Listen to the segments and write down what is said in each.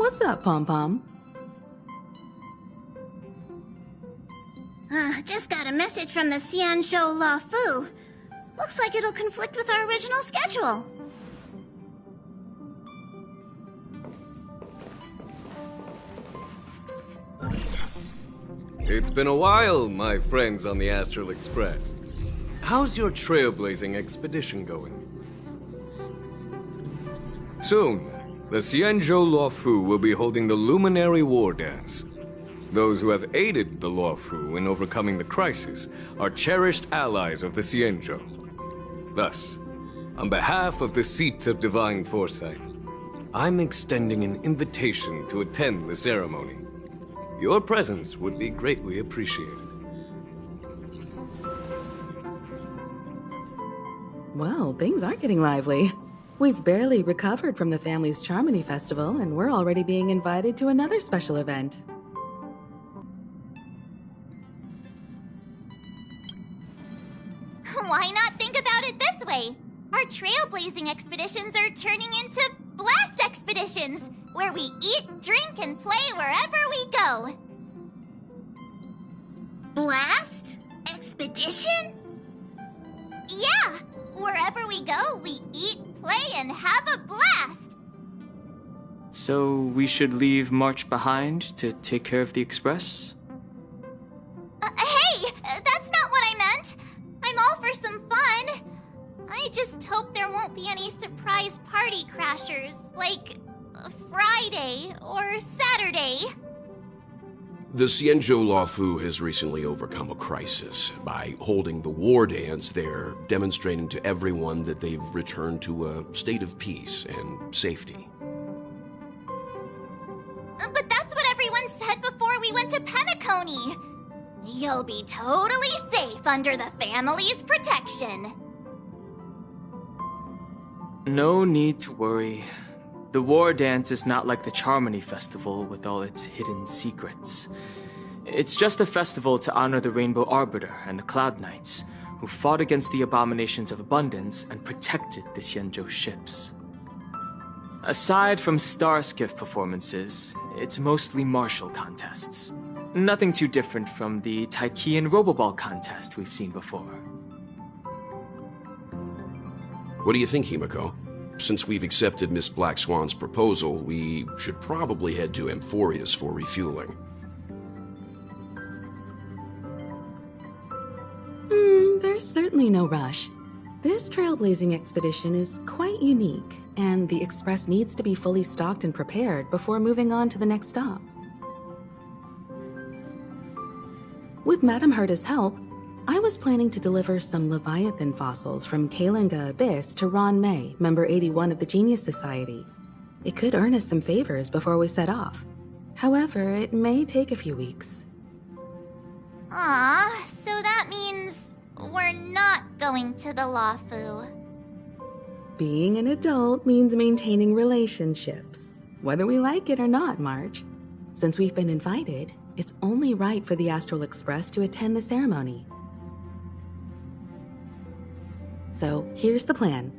What's up, Pom Pom? Just got a message from the Xianzhou La Fu. Looks like it'll conflict with our original schedule. It's been a while, my friends on the Astral Express. How's your trailblazing expedition going? Soon, the Xianzhou Luofu will be holding the Luminary War Dance. Those who have aided the Luofu in overcoming the crisis are cherished allies of the Xianzhou. Thus, on behalf of the Seat of Divine Foresight, I'm extending an invitation to attend the ceremony. Your presence would be greatly appreciated. Well, things are getting lively. We've barely recovered from the family's Charmony Festival, and we're already being invited to another special event. Why not think about it this way? Our trailblazing expeditions are turning into blast expeditions, where we eat, drink, and play wherever we go. Blast? Expedition? Yeah! Wherever we go, we eat, play, and have a blast! So we should leave March behind to take care of the Express? Hey! That's not what I meant! I'm all for some fun! I just hope there won't be any surprise party crashers, like Friday or Saturday. The Xianzhou Luofu has recently overcome a crisis. By holding the war dance, they're demonstrating to everyone that they've returned to a state of peace and safety. But that's what everyone said before we went to Penacony. You'll be totally safe under the family's protection. No need to worry. The War Dance is not like the Charmony Festival with all its hidden secrets. It's just a festival to honor the Rainbow Arbiter and the Cloud Knights, who fought against the abominations of abundance and protected the Xianzhou ships. Aside from star skiff performances, it's mostly martial contests. Nothing too different from the Taiki and Roboball contest we've seen before. What do you think, Himiko? Since we've accepted Miss Black Swan's proposal, we should probably head to Amphorius for refueling. There's certainly no rush. This trailblazing expedition is quite unique, and the Express needs to be fully stocked and prepared before moving on to the next stop. With Madame Herta's help, I was planning to deliver some Leviathan fossils from Kalinga Abyss to Ron May, member 81 of the Genius Society. It could earn us some favors before we set off. However, it may take a few weeks. Aw, so that means we're not going to the Luofu. Being an adult means maintaining relationships, whether we like it or not, March. Since we've been invited, it's only right for the Astral Express to attend the ceremony. So, here's the plan.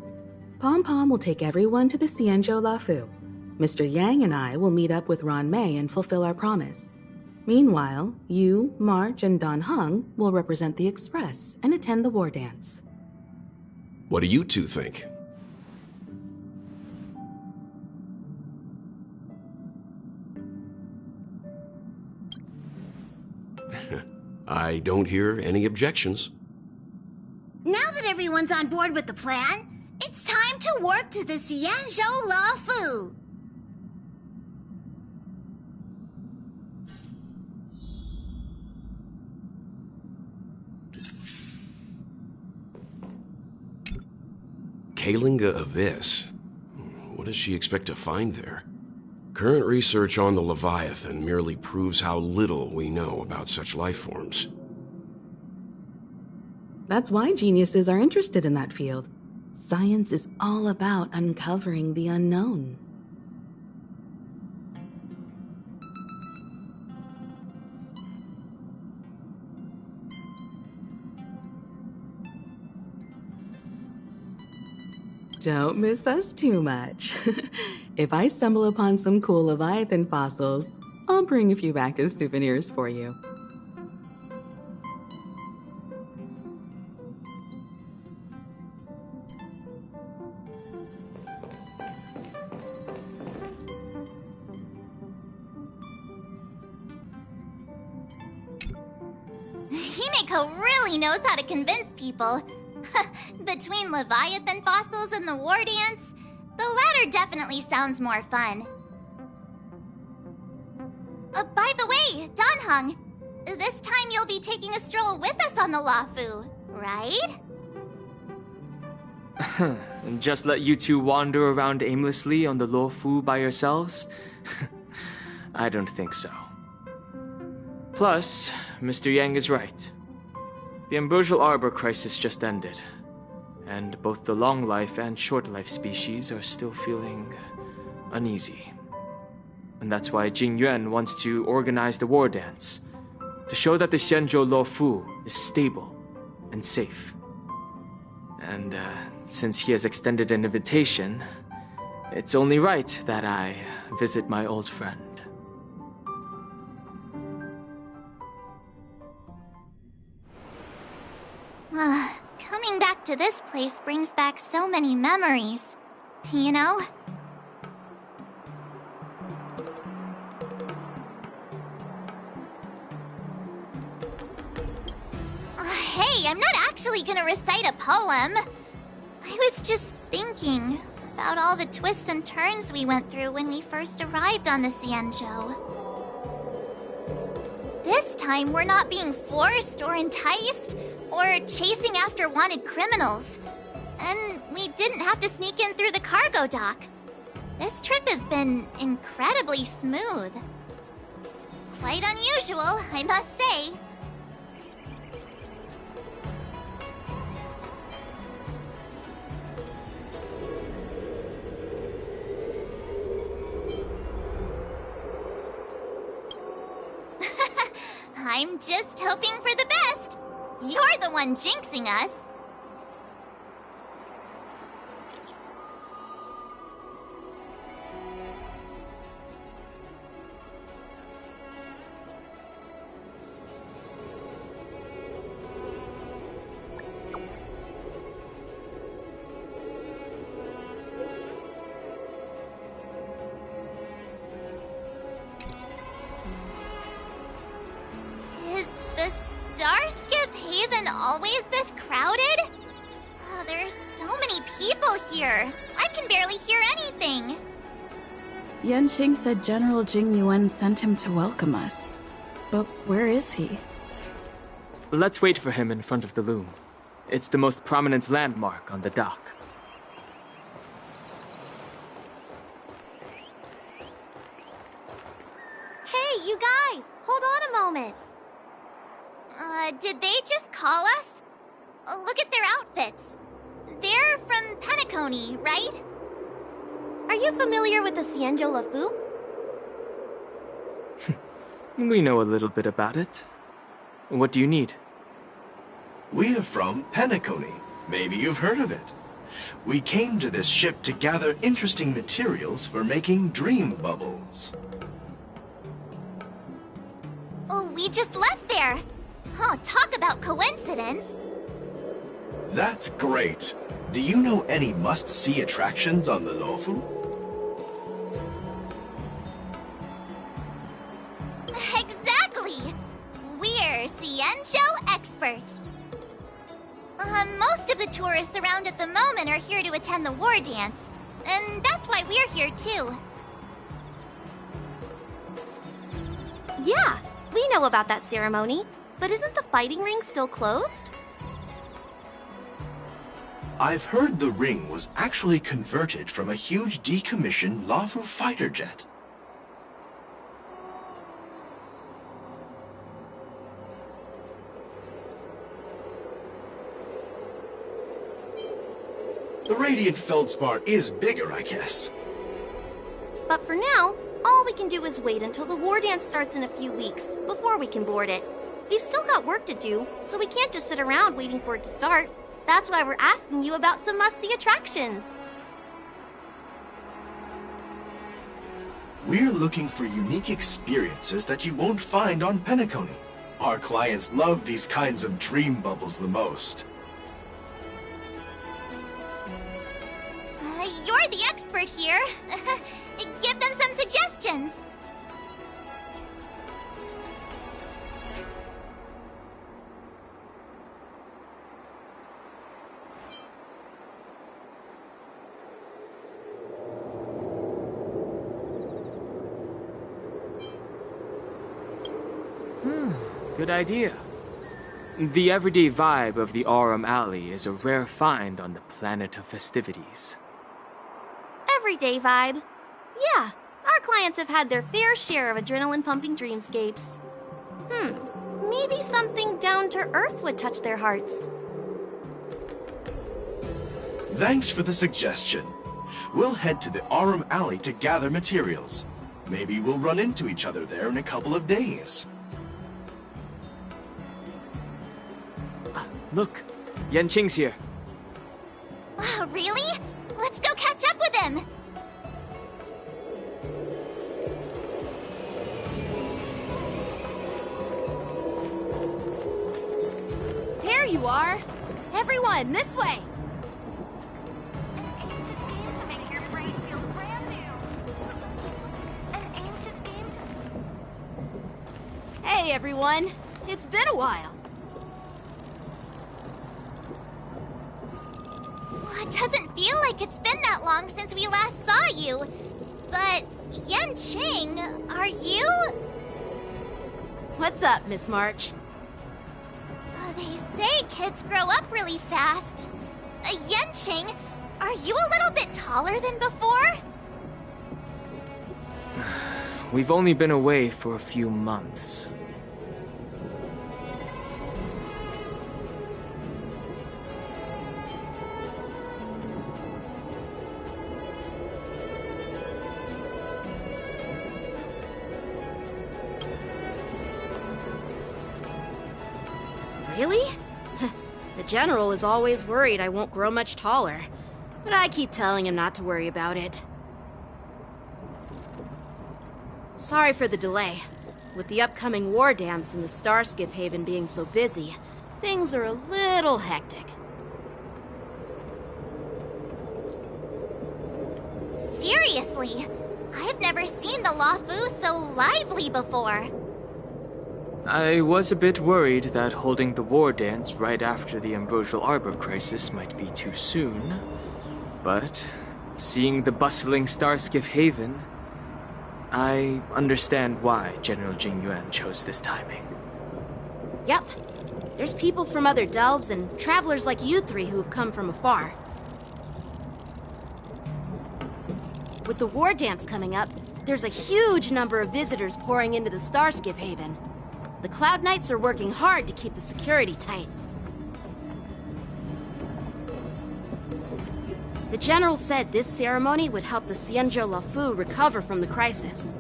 Pom Pom will take everyone to the Xianzhou Luofu. Mr. Yang and I will meet up with Ron May and fulfill our promise. Meanwhile, you, March, and Don Hung will represent the Express and attend the war dance. What do you two think? I don't hear any objections. Now that everyone's on board with the plan, it's time to warp to the Xianzhou Luofu. Kalinga Abyss? What does she expect to find there? Current research on the Leviathan merely proves how little we know about such life forms. That's why geniuses are interested in that field. Science is all about uncovering the unknown. Don't miss us too much. If I stumble upon some cool Leviathan fossils, I'll bring a few back as souvenirs for you. Himeko really knows how to convince people. Between Leviathan fossils and the war dance, the latter definitely sounds more fun. By the way, Danheng, this time you'll be taking a stroll with us on the Lafu, right? And just let you two wander around aimlessly on the Luofu by yourselves? I don't think so. Plus, Mr. Yang is right. The Ambrosial Arbor crisis just ended, and both the long life and short life species are still feeling uneasy. And that's why Jing Yuan wants to organize the war dance, to show that the Xianzhou Luofu is stable and safe. And since he has extended an invitation, it's only right that I visit my old friend. Coming back to this place brings back so many memories, you know? Hey, I'm not actually gonna recite a poem. I was just thinking about all the twists and turns we went through when we first arrived on the Xianzhou. This time, we're not being forced or enticed or chasing after wanted criminals. And we didn't have to sneak in through the cargo dock. This trip has been incredibly smooth. Quite unusual, I must say. I'm just hoping for the best. You're the one jinxing us. Always this crowded? Oh, there's so many people here. I can barely hear anything. Yanqing said General Jing Yuan sent him to welcome us. But where is he? Let's wait for him in front of the loom. It's the most prominent landmark on the dock. Hey, you guys! Hold on a moment! Did they just call us? Look at their outfits. They're from Penacony, right? Are you familiar with the Xianzhou Luofu? We know a little bit about it. What do you need? We are from Penacony. Maybe you've heard of it. We came to this ship to gather interesting materials for making dream bubbles. Oh, we just left there. Oh, talk about coincidence. That's great. Do you know any must-see attractions on the Luofu? Exactly! We're Xianzhou experts. Most of the tourists around at the moment are here to attend the war dance. And that's why we're here too. Yeah, we know about that ceremony. But isn't the fighting ring still closed? I've heard the ring was actually converted from a huge decommissioned Luofu fighter jet. The radiant feldspar is bigger, I guess. But for now, all we can do is wait until the war dance starts in a few weeks before we can board it. We've still got work to do, so we can't just sit around waiting for it to start. That's why we're asking you about some must-see attractions. We're looking for unique experiences that you won't find on Penacony. Our clients love these kinds of dream bubbles the most. You're the expert here. Give them some suggestions. Good idea. The everyday vibe of the Aurum Alley is a rare find on the planet of festivities. Everyday vibe. Yeah, our clients have had their fair share of adrenaline-pumping dreamscapes. Maybe something down to earth would touch their hearts. Thanks for the suggestion. We'll head to the Aurum Alley to gather materials. Maybe we'll run into each other there in a couple of days. Look, Yanqing's here. Really? Let's go catch up with him. There you are! Everyone, this way! Hey everyone! It's been a while. It doesn't feel like it's been that long since we last saw you. But, Yanqing, are you? What's up, Miss March? They say kids grow up really fast. Yanqing, are you a little bit taller than before? We've only been away for a few months. Really? The General is always worried I won't grow much taller, but I keep telling him not to worry about it. Sorry for the delay. With the upcoming war dance and the Starskiff Haven being so busy, things are a little hectic. Seriously, I've never seen the Luofu so lively before. I was a bit worried that holding the war dance right after the Ambrosial Arbor crisis might be too soon. But seeing the bustling Starskiff Haven, I understand why General Jing Yuan chose this timing. Yep. There's people from other delves and travelers like you three who have come from afar. With the war dance coming up, there's a huge number of visitors pouring into the Starskiff Haven. The Cloud Knights are working hard to keep the security tight. The General said this ceremony would help the Xianzhou Luofu recover from the crisis.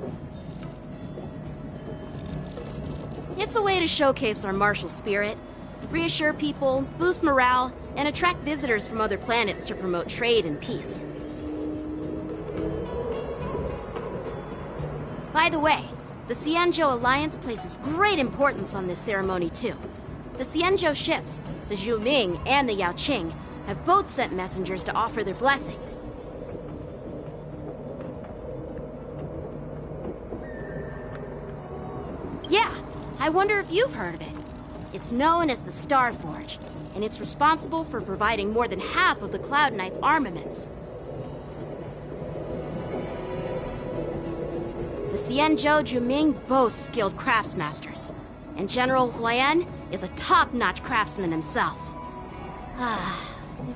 It's a way to showcase our martial spirit, reassure people, boost morale, and attract visitors from other planets to promote trade and peace. By the way, the Xianzhou Alliance places great importance on this ceremony too. The Xianzhou ships, the Zhuming and the Yaoqing, have both sent messengers to offer their blessings. Yeah, I wonder if you've heard of it. It's known as the Star Forge, and it's responsible for providing more than half of the Cloud Knights' armaments. The Xianzhou Zhuming boasts skilled craftsmasters, and General Huayan is a top-notch craftsman himself.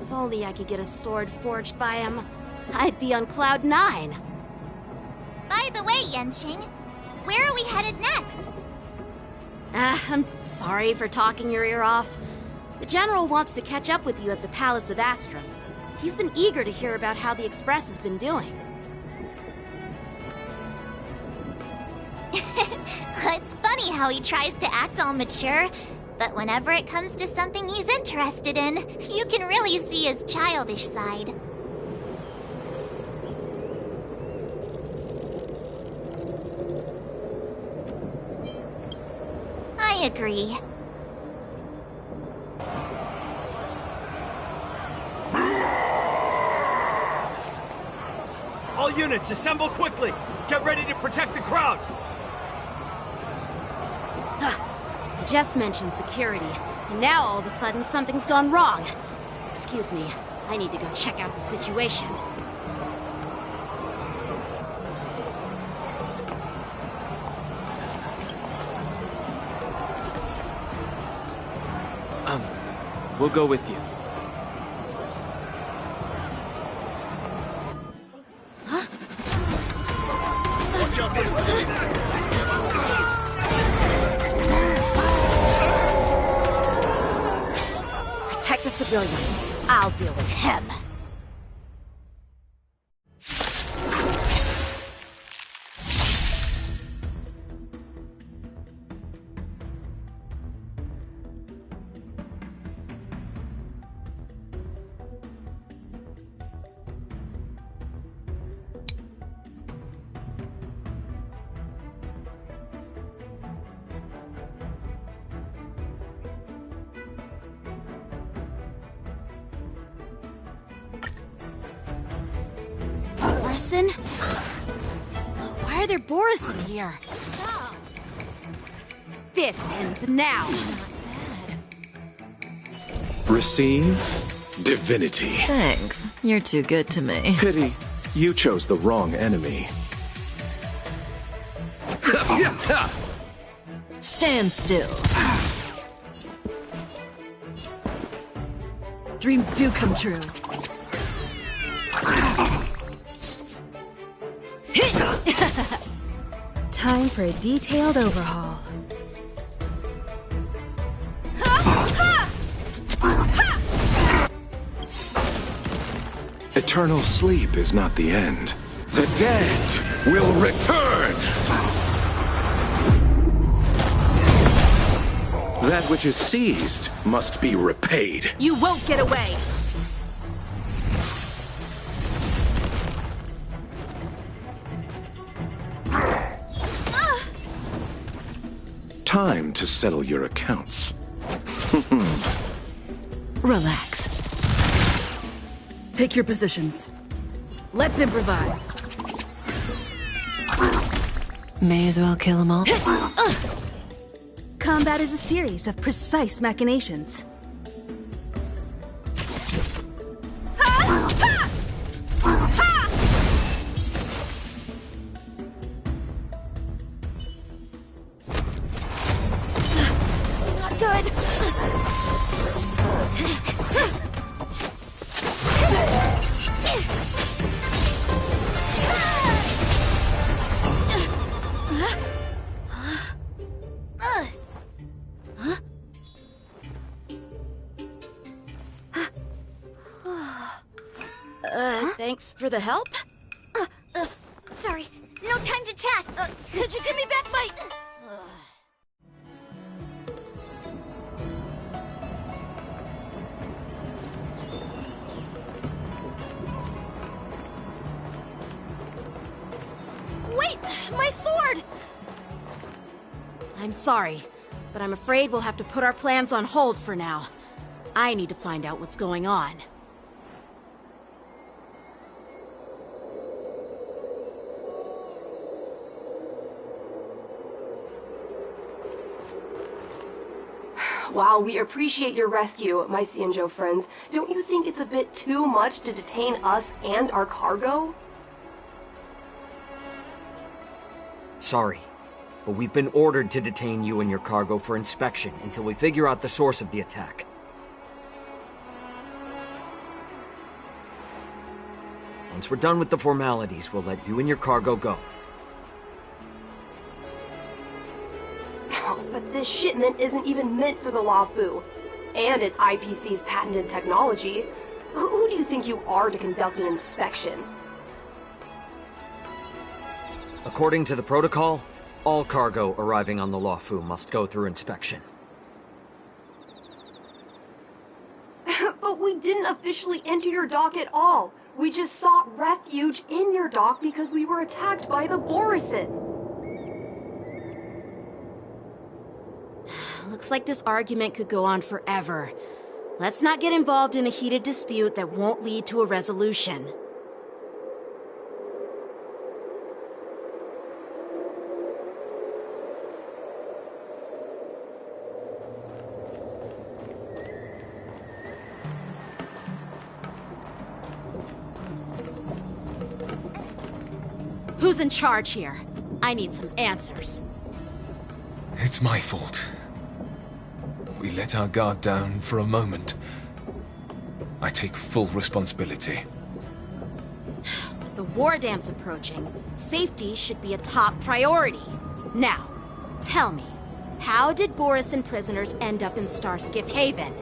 If only I could get a sword forged by him, I'd be on Cloud 9. By the way, Yanqing, where are we headed next? I'm sorry for talking your ear off. The General wants to catch up with you at the Palace of Astrum. He's been eager to hear about how the Express has been doing. It's funny how he tries to act all mature, but whenever it comes to something he's interested in, you can really see his childish side. agree. All units, assemble quickly! Get ready to protect the crowd! I just mentioned security, and now all of a sudden something's gone wrong. Excuse me, I need to go check out the situation. We'll go with you. Protect the civilians. I'll deal with him. Borison? Why are there Borison here? This ends now. Receive divinity. Thanks. You're too good to me. Pity, you chose the wrong enemy. Stand still. Dreams do come true. Time for a detailed overhaul. Eternal sleep is not the end. The dead will return! That which is seized must be repaid. You won't get away! Time to settle your accounts. Relax. Take your positions. Let's improvise. May as well kill them all. Combat is a series of precise machinations. Not good. Thanks for the help. Sorry, no time to chat. Could you give me back my... Wait! My sword! I'm sorry, but I'm afraid we'll have to put our plans on hold for now. I need to find out what's going on. While we appreciate your rescue, my Cienjo friends, don't you think it's a bit too much to detain us and our cargo? Sorry, but we've been ordered to detain you and your cargo for inspection until we figure out the source of the attack. Once we're done with the formalities, we'll let you and your cargo go. But this shipment isn't even meant for the Luofu, and it's IPC's patented technology. Who do you think you are to conduct an inspection? According to the protocol, all cargo arriving on the Luofu must go through inspection. But we didn't officially enter your dock at all. We just sought refuge in your dock because we were attacked by the Borison. Looks like this argument could go on forever. Let's not get involved in a heated dispute that won't lead to a resolution. Who's in charge here? I need some answers. It's my fault. We let our guard down for a moment. I take full responsibility. With the war dance approaching, safety should be a top priority. Now, tell me, how did Borisin prisoners end up in Starskiff Haven?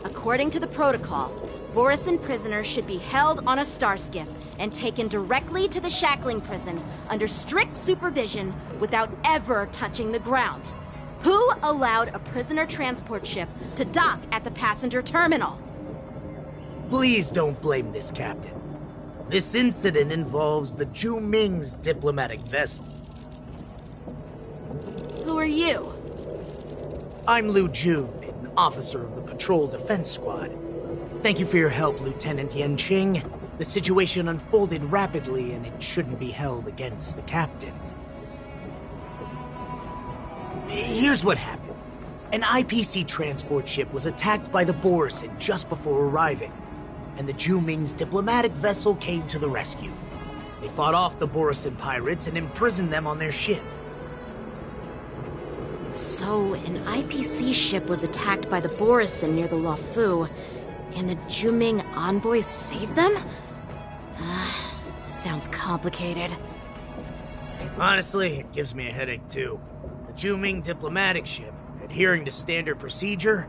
According to the protocol, Borisin prisoners should be held on a Starskiff and taken directly to the shackling prison under strict supervision without ever touching the ground. Who allowed a prisoner transport ship to dock at the passenger terminal? Please don't blame this captain. This incident involves the Zhu Ming's diplomatic vessel. Who are you? I'm Liu Jun, an officer of the Patrol Defense Squad. Thank you for your help, Lieutenant Yanqing. The situation unfolded rapidly, and it shouldn't be held against the captain. Here's what happened. An IPC transport ship was attacked by the Borisin just before arriving, and the Zhu Ming's diplomatic vessel came to the rescue. They fought off the Borisin pirates and imprisoned them on their ship. So, an IPC ship was attacked by the Borisin near the Luofu, and the Zhu Ming envoys saved them? Sounds complicated. Honestly, it gives me a headache too. The Zhu Ming diplomatic ship, adhering to standard procedure,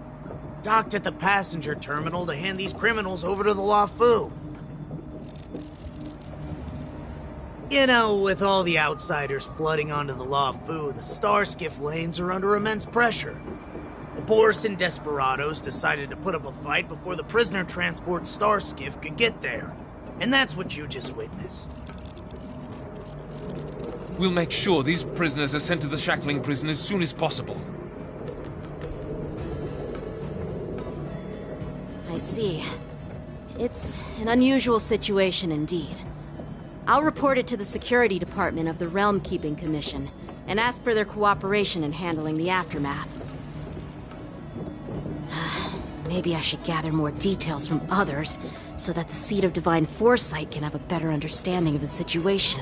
docked at the passenger terminal to hand these criminals over to the Luofu. You know, with all the outsiders flooding onto the Luofu, the Starskiff lanes are under immense pressure. The Borisin desperados decided to put up a fight before the prisoner transport Starskiff could get there. And that's what you just witnessed. We'll make sure these prisoners are sent to the shackling prison as soon as possible. I see. It's an unusual situation indeed. I'll report it to the security department of the Realm Keeping Commission and ask for their cooperation in handling the aftermath. Maybe I should gather more details from others so that the Seat of Divine Foresight can have a better understanding of the situation.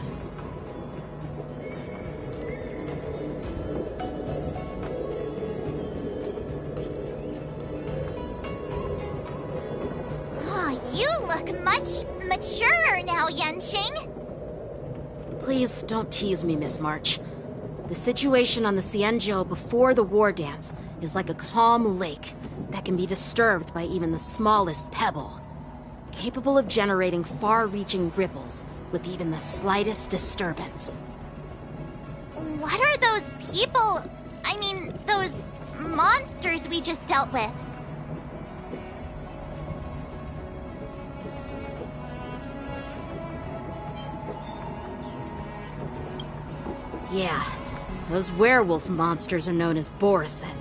Oh, you look much maturer now, Yanqing. Please don't tease me, Miss March. The situation on the Xianzhou before the war dance is like a calm lake that can be disturbed by even the smallest pebble, capable of generating far-reaching ripples with even the slightest disturbance. What are those people? I mean, those monsters we just dealt with? Yeah, those werewolf monsters are known as Borisin.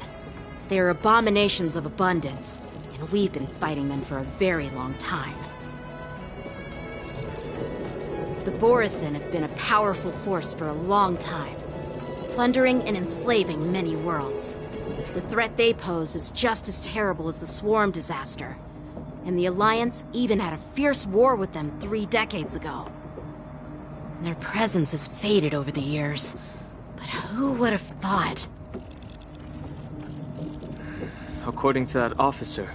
They are abominations of abundance, and we've been fighting them for a very long time. The Borisin have been a powerful force for a long time, plundering and enslaving many worlds. The threat they pose is just as terrible as the Swarm disaster, and the Alliance even had a fierce war with them 3 decades ago. Their presence has faded over the years, but who would have thought? According to that officer,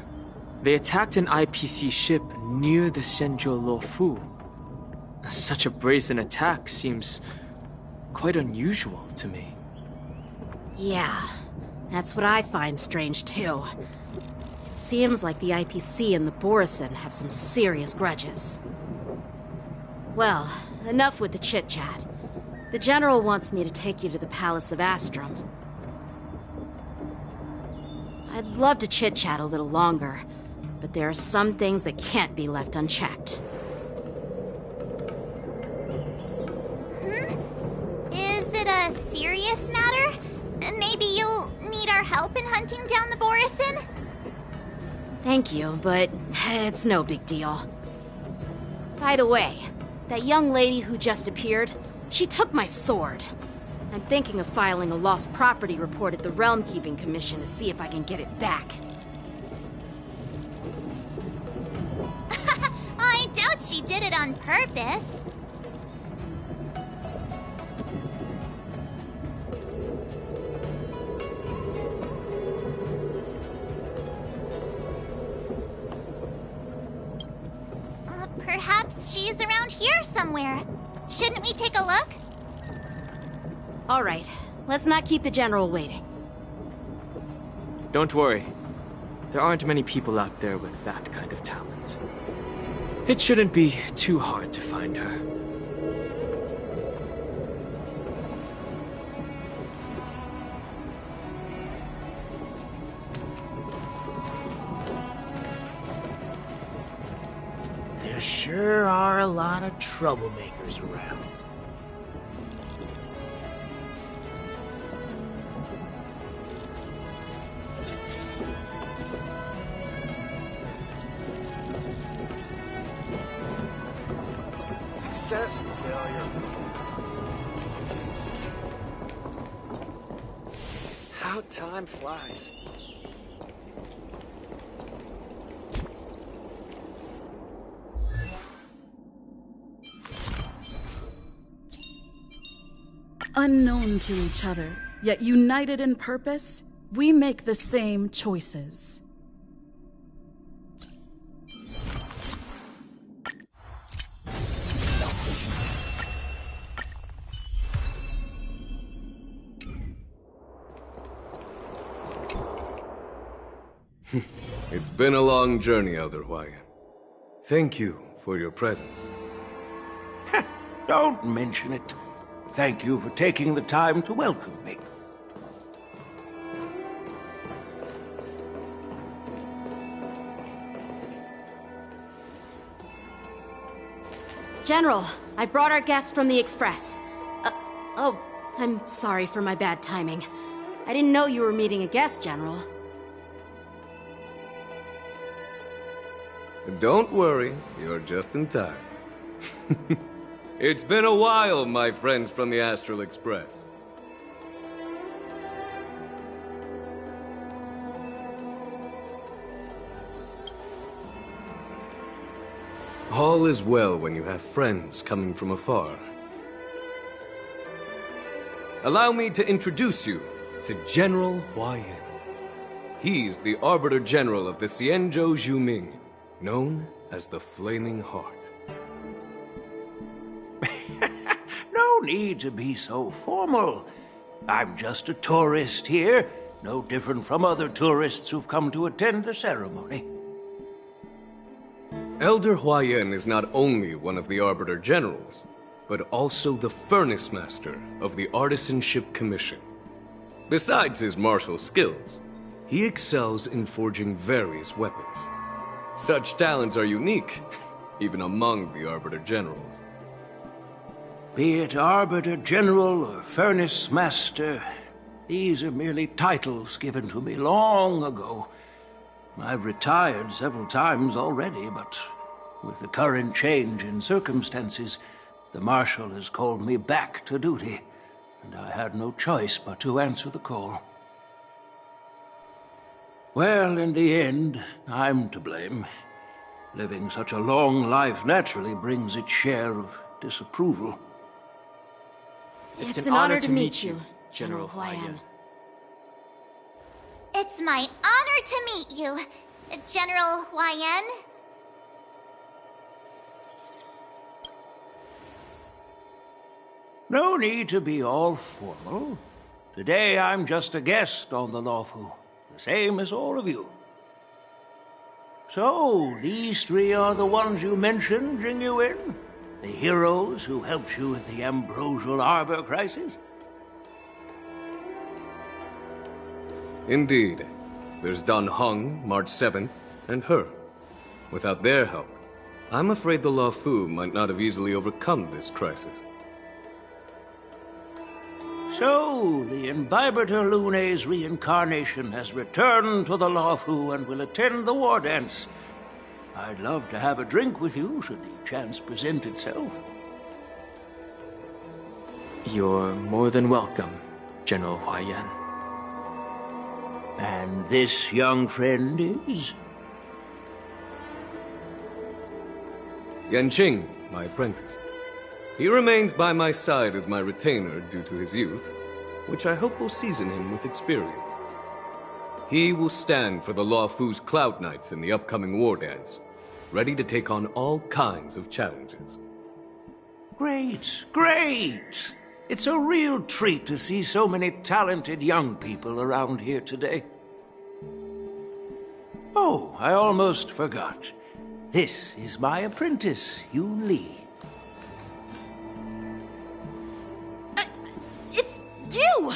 they attacked an IPC ship near the Xianzhou Luofu. Such a brazen attack seems quite unusual to me. Yeah, that's what I find strange too. It seems like the IPC and the Borisin have some serious grudges. Well, enough with the chit-chat. The General wants me to take you to the Palace of Astrum. I'd love to chit-chat a little longer, but there are some things that can't be left unchecked. Is it a serious matter? Maybe you'll need our help in hunting down the Borison? Thank you, but it's no big deal. By the way, that young lady who just appeared, she took my sword. I'm thinking of filing a lost property report at the Realm Keeping Commission to see if I can get it back. I doubt she did it on purpose. Perhaps she's around here somewhere. Shouldn't we take a look? All right, let's not keep the General waiting. Don't worry. There aren't many people out there with that kind of talent. It shouldn't be too hard to find her. There sure are a lot of troublemakers around. Success and failure. How time flies. Unknown to each other, yet united in purpose, we make the same choices. It's been a long journey, Elder Hwayan. Thank you for your presence. Don't mention it. Thank you for taking the time to welcome me. General, I brought our guests from the Express. Oh, I'm sorry for my bad timing. I didn't know you were meeting a guest, General. Don't worry, you're just in time. It's been a while, my friends from the Astral Express. All is well when you have friends coming from afar. Allow me to introduce you to General Hwayan. He's the Arbiter General of the Xianzhou Zhuming, known as the Flaming Heart. No need to be so formal. I'm just a tourist here, no different from other tourists who've come to attend the ceremony. Elder Hwayan is not only one of the Arbiter Generals, but also the Furnace Master of the Artisanship Commission. Besides his martial skills, he excels in forging various weapons. Such talents are unique, even among the Arbiter Generals. Be it Arbiter General or Furnace Master, these are merely titles given to me long ago. I've retired several times already, but with the current change in circumstances, the Marshal has called me back to duty, and I had no choice but to answer the call. Well, in the end, I'm to blame. Living such a long life naturally brings its share of disapproval. It's an honor to meet you, General Hwayan. It's my honor to meet you, General Hwayan. No need to be all formal. Today I'm just a guest on the Luofu, the same as all of you. So, these three are the ones you mentioned, Jingyuin? The heroes who helped you with the Ambrosial Arbor crisis? Indeed. There's Don Hung, March 7th, and her. Without their help, I'm afraid the Luofu might not have easily overcome this crisis. So, the Imbibitor Lune's reincarnation has returned to the Lawfu and will attend the war dance. I'd love to have a drink with you should the chance present itself. You're more than welcome, General Huaiyan. And this young friend is? Yanqing, my apprentice. He remains by my side as my retainer due to his youth, which I hope will season him with experience. He will stand for the Lawfu's Cloud Knights in the upcoming war dance, ready to take on all kinds of challenges. Great, great! It's a real treat to see so many talented young people around here today. Oh, I almost forgot. This is my apprentice, Yun Li. It's you!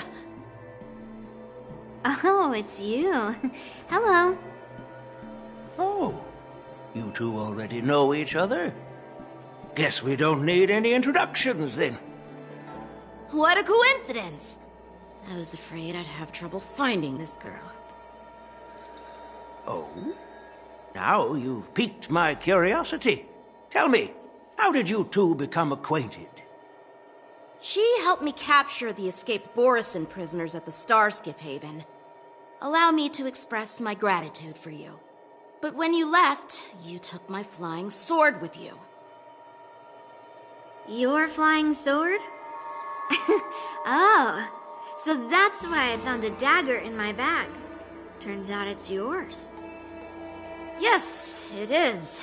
Oh, it's you. Hello. Oh, you two already know each other? Guess we don't need any introductions, then. What a coincidence! I was afraid I'd have trouble finding this girl. Oh? Now you've piqued my curiosity. Tell me, how did you two become acquainted? She helped me capture the escaped Borisin prisoners at the Starskiff Haven. Allow me to express my gratitude for you. But when you left, you took my flying sword with you. Your flying sword? Oh, so that's why I found a dagger in my bag. Turns out it's yours. Yes, it is.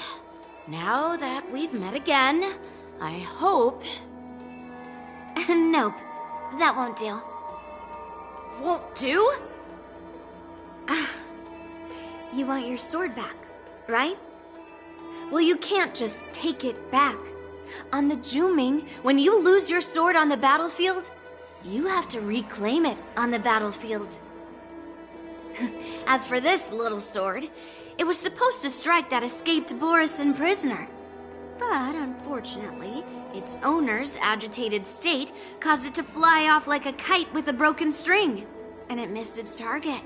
Now that we've met again, I hope... Nope, that won't do. Won't do? You want your sword back, right? Well, you can't just take it back. On the Juming, when you lose your sword on the battlefield, you have to reclaim it on the battlefield. As for this little sword, it was supposed to strike that escaped Borisin prisoner. But unfortunately, its owner's agitated state caused it to fly off like a kite with a broken string, and it missed its target.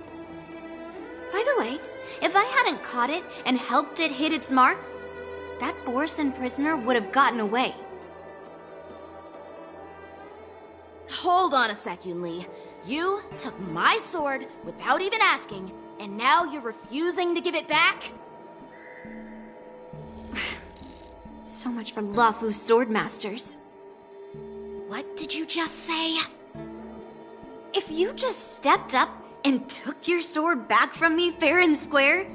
By the way, if I hadn't caught it and helped it hit its mark, that Borisin prisoner would have gotten away. Hold on a sec, Yun Li. You took my sword without even asking, and now you're refusing to give it back? So much for Lawfu sword masters. What did you just say? If you just stepped up and took your sword back from me fair and square,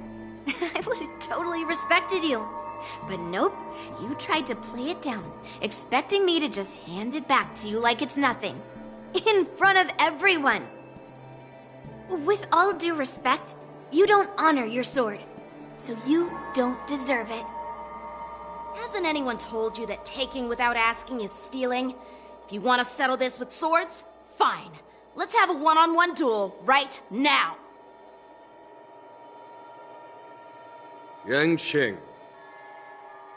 I would have totally respected you. But nope, you tried to play it down, expecting me to just hand it back to you like it's nothing. In front of everyone. With all due respect, you don't honor your sword, so you don't deserve it. Hasn't anyone told you that taking without asking is stealing? If you want to settle this with swords, fine. Let's have a one-on-one duel right now. Yanqing.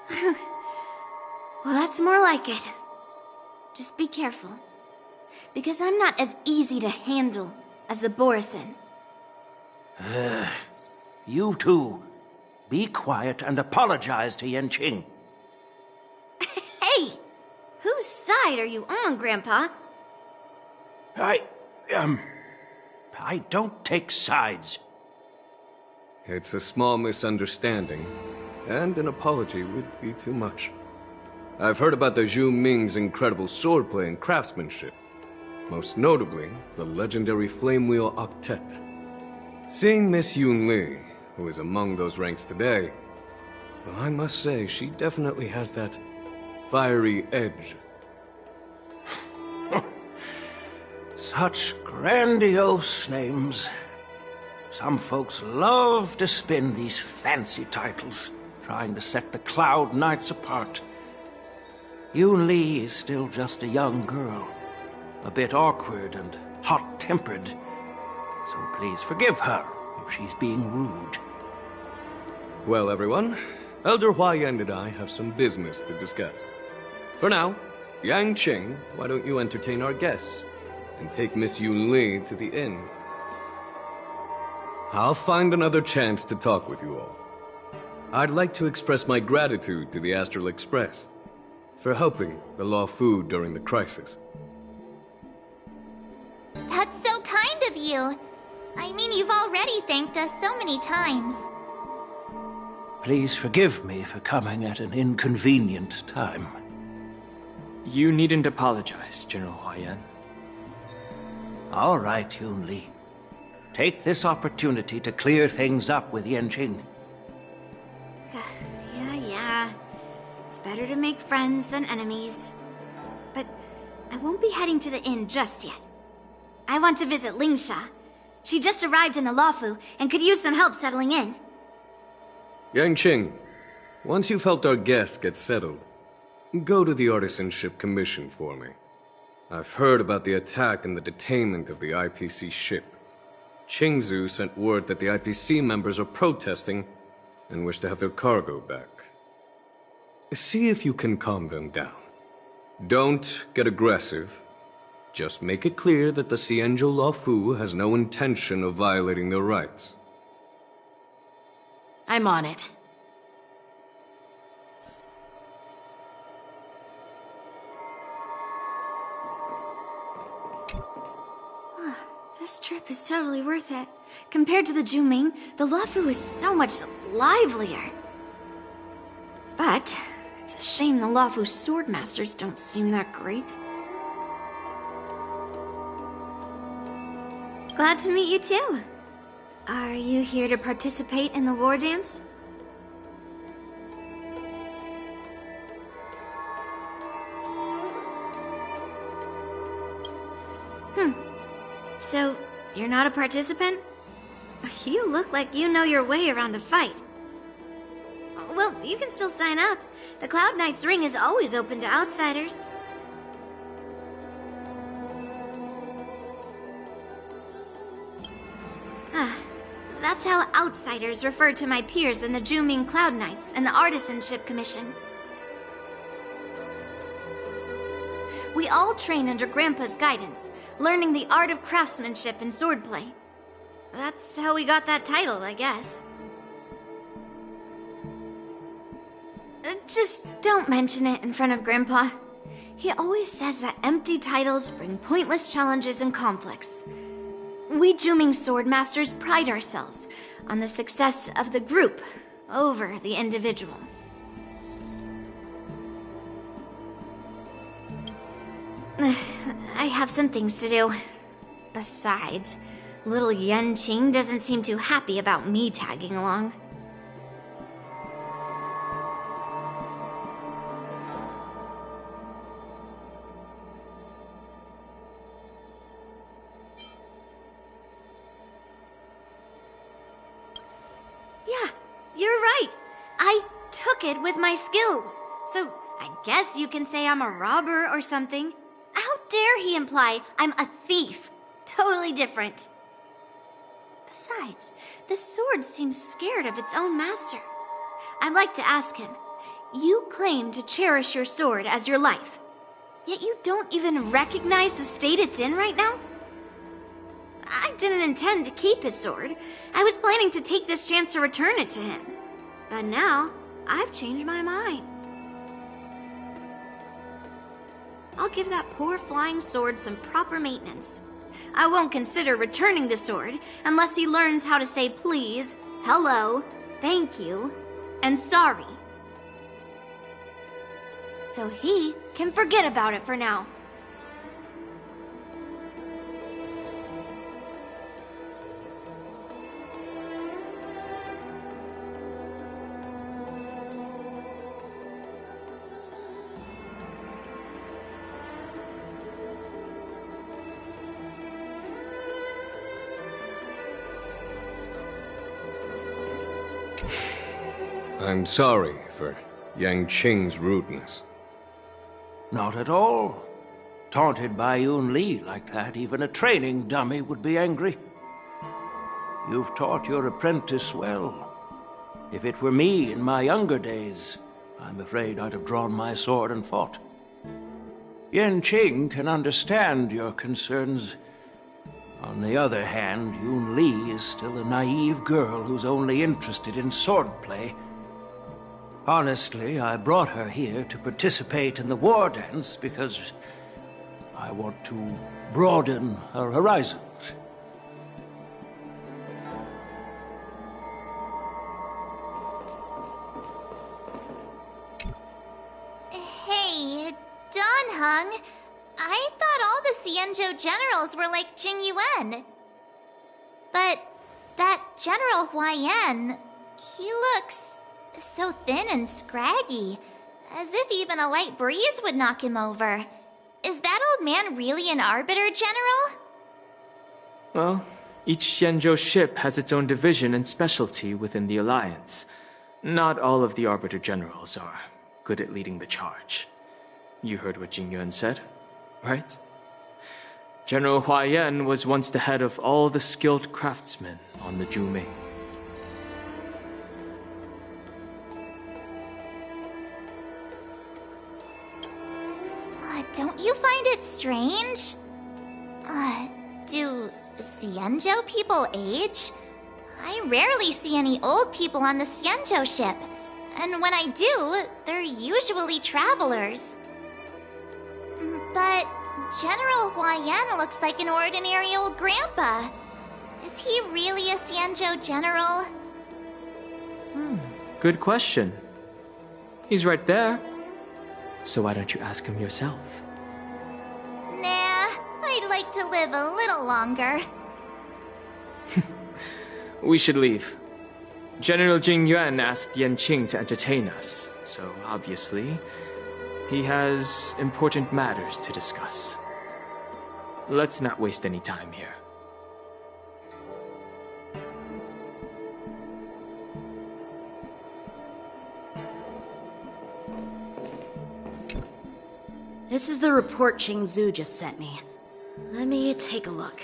Well, that's more like it. Just be careful, because I'm not as easy to handle as the Borisin. You two, be quiet and apologize to Yanqing. Hey! Whose side are you on, Grandpa? I don't take sides. It's a small misunderstanding, and an apology would be too much. I've heard about the Zhu Ming's incredible swordplay and craftsmanship. Most notably, the legendary Flame Wheel Octet. Seeing Miss Yun Li, who is among those ranks today, well, I must say she definitely has that fiery edge. Such grandiose names. Some folks love to spin these fancy titles, trying to set the Cloud Knights apart. Yun Li is still just a young girl, a bit awkward and hot-tempered, so please forgive her if she's being rude. Well, everyone, Elder Huaiyan and I have some business to discuss. For now, Yanqing, why don't you entertain our guests? and take Miss Yun Li to the inn. I'll find another chance to talk with you all. I'd like to express my gratitude to the Astral Express for helping the Law Fu during the crisis. That's so kind of you. I mean, you've already thanked us so many times. Please forgive me for coming at an inconvenient time. You needn't apologize, General Huayan. All right, Yun-Li. Take this opportunity to clear things up with Yanqing. Yeah. It's better to make friends than enemies. But I won't be heading to the inn just yet. I want to visit Lingsha. She just arrived in the Luofu and could use some help settling in. Yanqing, once you've helped our guests get settled, go to the Artisanship Commission for me. I've heard about the attack and the detainment of the IPC ship. Qingzu sent word that the IPC members are protesting and wish to have their cargo back. See if you can calm them down. Don't get aggressive. Just make it clear that the Xianzhou Luofu has no intention of violating their rights. I'm on it. This trip is totally worth it. Compared to the Zhuming, the Luofu is so much livelier. But it's a shame the Luofu swordmasters don't seem that great. Glad to meet you too. Are you here to participate in the war dance? So, you're not a participant? You look like you know your way around a fight. Well, you can still sign up. The Cloud Knight's ring is always open to outsiders. That's how outsiders refer to my peers in the Zhuming Cloud Knights and the Artisanship Commission. We all train under Grandpa's guidance, learning the art of craftsmanship and swordplay. That's how we got that title, I guess. Just don't mention it in front of Grandpa. He always says that empty titles bring pointless challenges and conflicts. We Zhuming swordmasters pride ourselves on the success of the group over the individual. I have some things to do. Besides, little Yanqing doesn't seem too happy about me tagging along. Yeah, you're right. I took it with my skills. So I guess you can say I'm a robber or something. How dare he imply I'm a thief? Totally different. Besides, the sword seems scared of its own master. I'd like to ask him, you claim to cherish your sword as your life, yet you don't even recognize the state it's in right now? I didn't intend to keep his sword. I was planning to take this chance to return it to him. But now, I've changed my mind. I'll give that poor flying sword some proper maintenance. I won't consider returning the sword unless he learns how to say please, hello, thank you, and sorry. So he can forget about it for now. I'm sorry for Yanqing's rudeness. Not at all. Taunted by Yun-Li like that, even a training dummy would be angry. You've taught your apprentice well. If it were me in my younger days, I'm afraid I'd have drawn my sword and fought. Yanqing can understand your concerns. On the other hand, Yun Li is still a naive girl who's only interested in swordplay. Honestly, I brought her here to participate in the war dance because I want to broaden her horizons. Hey, Don Hung. I thought all the Xianzhou generals were like Jing Yuan. But that General Huaiyan, he looks so thin and scraggy, as if even a light breeze would knock him over. Is that old man really an Arbiter, General? Well, each Xianzhou ship has its own division and specialty within the Alliance. Not all of the Arbiter generals are good at leading the charge. You heard what Jing Yuan said, right? General Huaiyan was once the head of all the skilled craftsmen on the Zhuming. Don't you find it strange? Do Xianzhou people age? I rarely see any old people on the Xianzhou ship. And when I do, they're usually travelers. But General Huaiyan looks like an ordinary old grandpa. Is he really a Xianzhou general? Good question. He's right there. So why don't you ask him yourself? Nah, I'd like to live a little longer. We should leave. General Jing Yuan asked Yanqing to entertain us, so obviously, he has important matters to discuss. Let's not waste any time here. This is the report Qingzu just sent me. Let me take a look.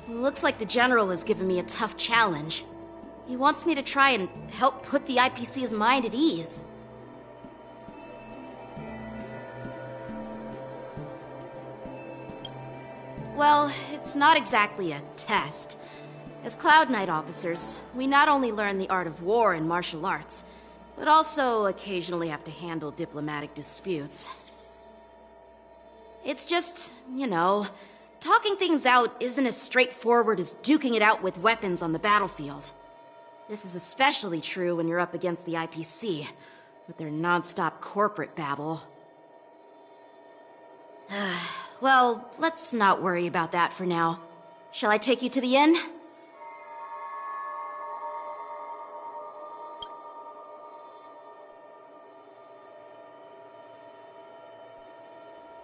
Looks like the General has given me a tough challenge. He wants me to try and help put the IPC's mind at ease. Well, it's not exactly a test. As Cloud Knight officers, we not only learn the art of war and martial arts, but also occasionally have to handle diplomatic disputes. It's just, you know, talking things out isn't as straightforward as duking it out with weapons on the battlefield. This is especially true when you're up against the IPC, with their non-stop corporate babble. Well, let's not worry about that for now. Shall I take you to the inn?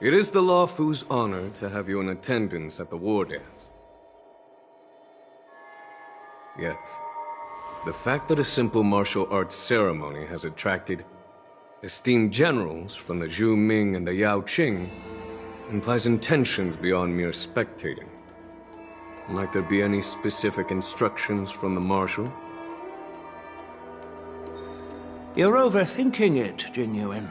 It is the Luofu's honor to have you in attendance at the war dance. Yet, the fact that a simple martial arts ceremony has attracted esteemed generals from the Zhu Ming and the Yao Qing implies intentions beyond mere spectating. Might there be any specific instructions from the Marshal? You're overthinking it, Jing Yuan.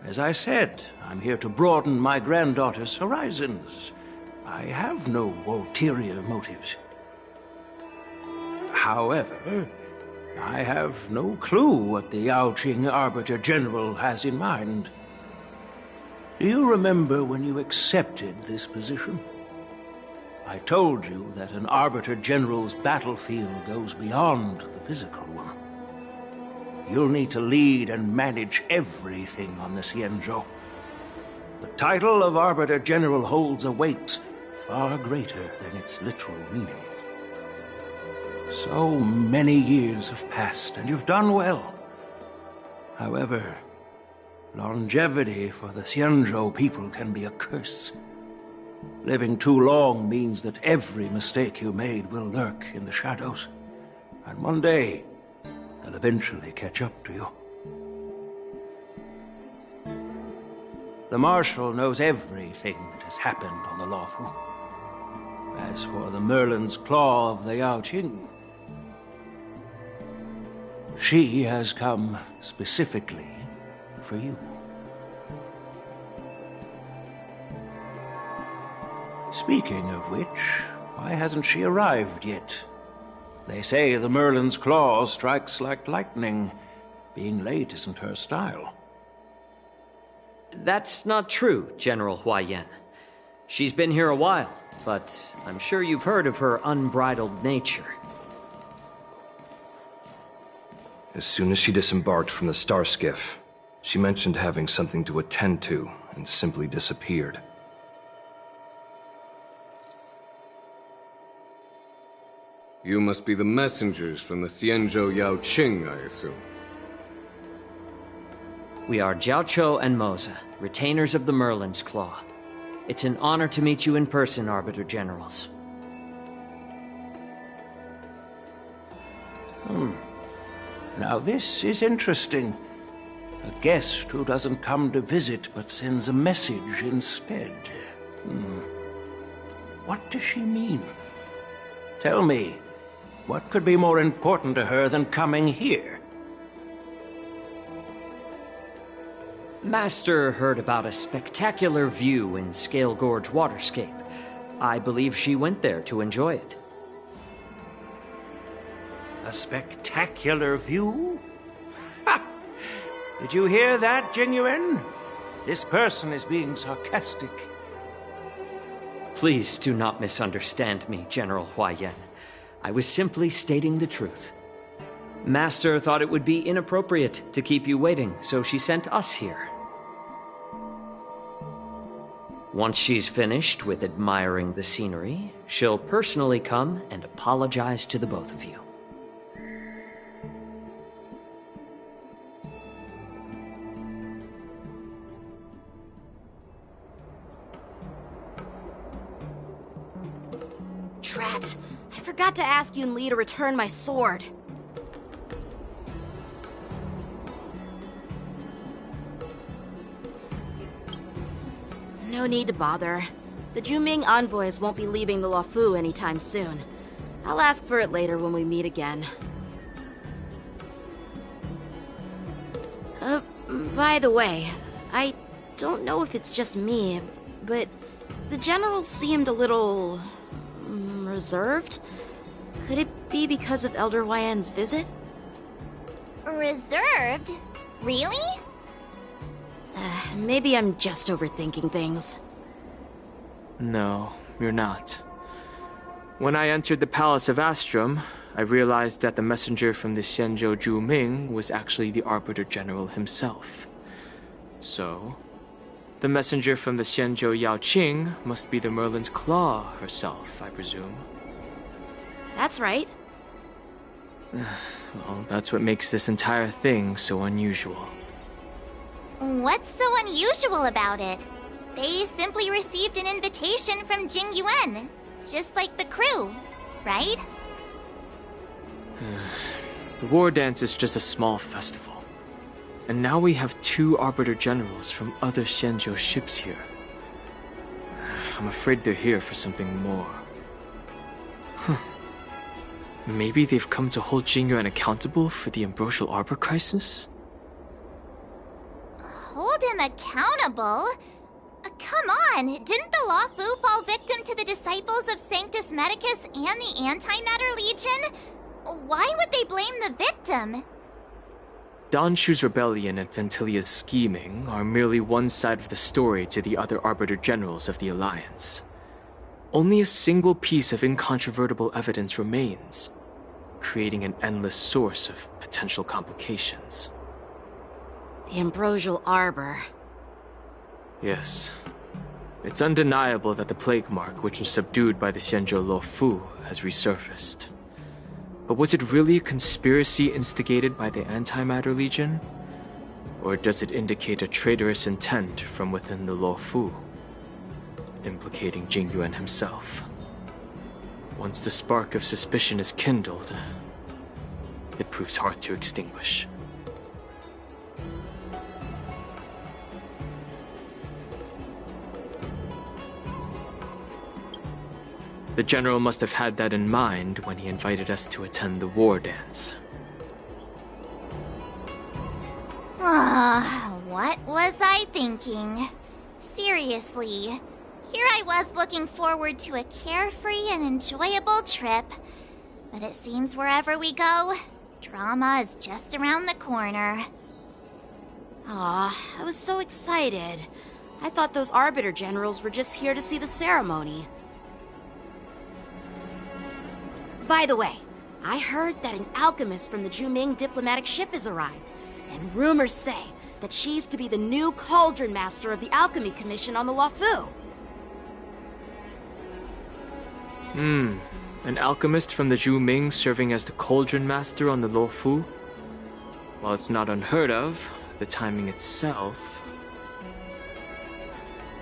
As I said, I'm here to broaden my granddaughter's horizons. I have no ulterior motives. However, I have no clue what the Yaoqing Arbiter General has in mind. Do you remember when you accepted this position? I told you that an Arbiter General's battlefield goes beyond the physical one. You'll need to lead and manage everything on the Xianzhou. The title of Arbiter General holds a weight far greater than its literal meaning. So many years have passed, and you've done well. However, longevity for the Xianzhou people can be a curse. Living too long means that every mistake you made will lurk in the shadows. And one day, they'll eventually catch up to you. The Marshal knows everything that has happened on the Luofu. As for the Merlin's Claw of the Yaoqing, She has come specifically for you. Speaking of which, why hasn't she arrived yet? They say the Merlin's claw strikes like lightning. Being late isn't her style. That's not true, General Huayan. She's been here a while, but I'm sure you've heard of her unbridled nature. As soon as she disembarked from the star skiff, she mentioned having something to attend to and simply disappeared. You must be the messengers from the Xianzhou Yao Qing, I assume. We are Jiaoqiu and Moza, retainers of the Merlin's Claw. It's an honor to meet you in person, Arbiter Generals. Now this is interesting. A guest who doesn't come to visit but sends a message instead. What does she mean? Tell me, what could be more important to her than coming here? Master heard about a spectacular view in Scale Gorge Waterscape. I believe she went there to enjoy it. A spectacular view? Ha! Did you hear that, Jingyuan? This person is being sarcastic. Please do not misunderstand me, General Huayan. I was simply stating the truth. Master thought it would be inappropriate to keep you waiting, so she sent us here. Once she's finished with admiring the scenery, she'll personally come and apologize to the both of you. Drat! I forgot to ask Yun Li to return my sword. No need to bother. The Juming envoys won't be leaving the Luofu anytime soon. I'll ask for it later when we meet again. By the way, I don't know if it's just me, but the general seemed a little reserved. Could it be because of Elder Huayan's visit? Reserved? Really? Maybe I'm just overthinking things. No, you're not. When I entered the Palace of Astrum, I realized that the messenger from the Xianzhou Juming was actually the Arbiter General himself. So, the messenger from the Xianzhou Yao Qing must be the Merlin's Claw herself, I presume. That's right. Well, that's what makes this entire thing so unusual. What's so unusual about it? They simply received an invitation from Jingyuan, just like the crew, right? The war dance is just a small festival. And now we have 2 Arbiter Generals from other Xianzhou ships here. I'm afraid they're here for something more. Maybe they've come to hold Jingyuan accountable for the Ambrosial Arbor crisis? Hold him accountable? Come on, didn't the Luofu fall victim to the disciples of Sanctus Medicus and the Antimatter Legion? Why would they blame the victim? Danshu's rebellion and Ventilia's scheming are merely one side of the story to the other Arbiter Generals of the Alliance. Only a single piece of incontrovertible evidence remains, creating an endless source of potential complications. The Ambrosial Arbor. Yes. It's undeniable that the plague mark, which was subdued by the Xianzhou Luofu, has resurfaced. But was it really a conspiracy instigated by the Antimatter Legion? Or does it indicate a traitorous intent from within the Luofu, implicating Jingyuan himself? Once the spark of suspicion is kindled, it proves hard to extinguish. The General must have had that in mind when he invited us to attend the war dance. What was I thinking? Seriously, here I was looking forward to a carefree and enjoyable trip. But it seems wherever we go, drama is just around the corner. Aw, I was so excited. I thought those Arbiter Generals were just here to see the ceremony. By the way, I heard that an alchemist from the Juming diplomatic ship has arrived, and rumors say that she's to be the new Cauldron Master of the Alchemy Commission on the Luofu. An alchemist from the Juming serving as the Cauldron Master on the Luofu? While it's not unheard of, the timing itself...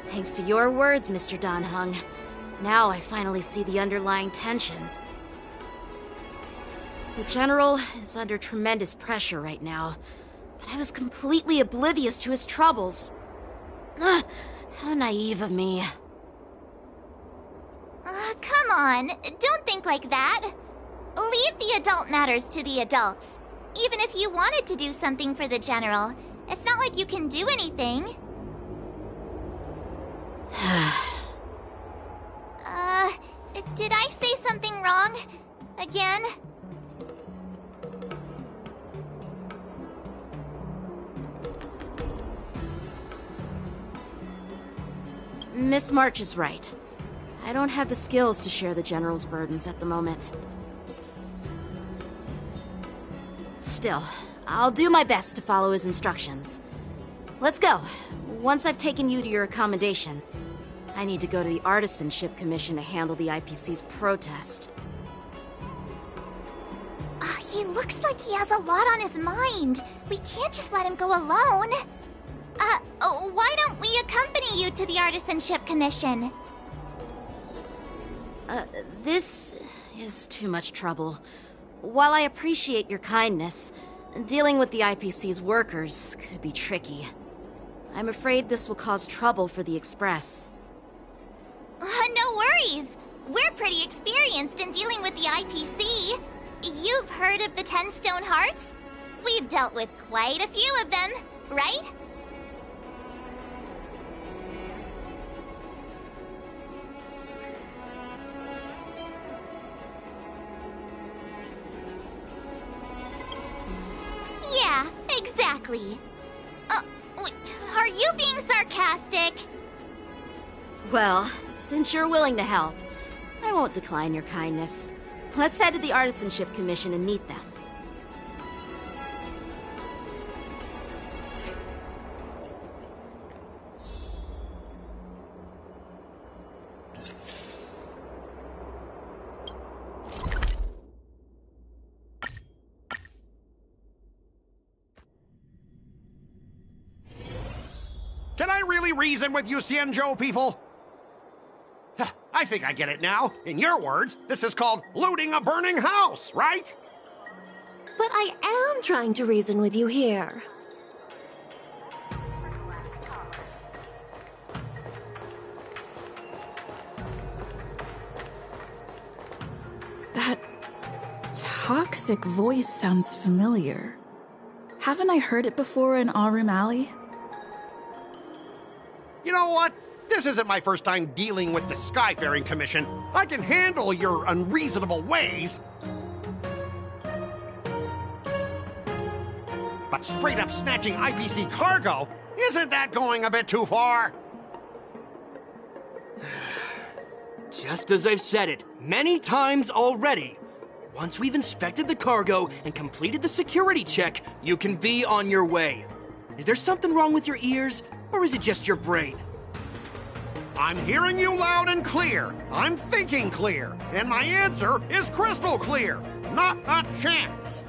Thanks to your words, Mr. Dan Heng. Now I finally see the underlying tensions. The General is under tremendous pressure right now, but I was completely oblivious to his troubles. How naive of me. Come on, don't think like that. Leave the adult matters to the adults. Even if you wanted to do something for the General, it's not like you can do anything. Did I say something wrong? Again? Miss March is right. I don't have the skills to share the General's burdens at the moment. Still, I'll do my best to follow his instructions. Let's go. Once I've taken you to your accommodations, I need to go to the Artisanship Commission to handle the IPC's protest. He looks like he has a lot on his mind. We can't just let him go alone. Why don't we accompany you to the Artisanship Commission? This is too much trouble. While I appreciate your kindness, dealing with the IPC's workers could be tricky. I'm afraid this will cause trouble for the Express. No worries. We're pretty experienced in dealing with the IPC. You've heard of the 10 Stone Hearts? We've dealt with quite a few of them, right? Yeah, exactly. Are you being sarcastic? Well, since you're willing to help, I won't decline your kindness. Let's head to the Artisanship Commission and meet them. Can I really reason with you Xianzhou people? I think I get it now. In your words, this is called looting a burning house, right? But I am trying to reason with you here. That toxic voice sounds familiar. Haven't I heard it before in Arum Alley? You know what? This isn't my first time dealing with the Skyfaring Commission. I can handle your unreasonable ways. But straight up snatching IPC cargo? Isn't that going a bit too far? Just as I've said it many times already. Once we've inspected the cargo and completed the security check, you can be on your way. Is there something wrong with your ears, or is it just your brain? I'm hearing you loud and clear. I'm thinking clear. And my answer is crystal clear. Not a chance.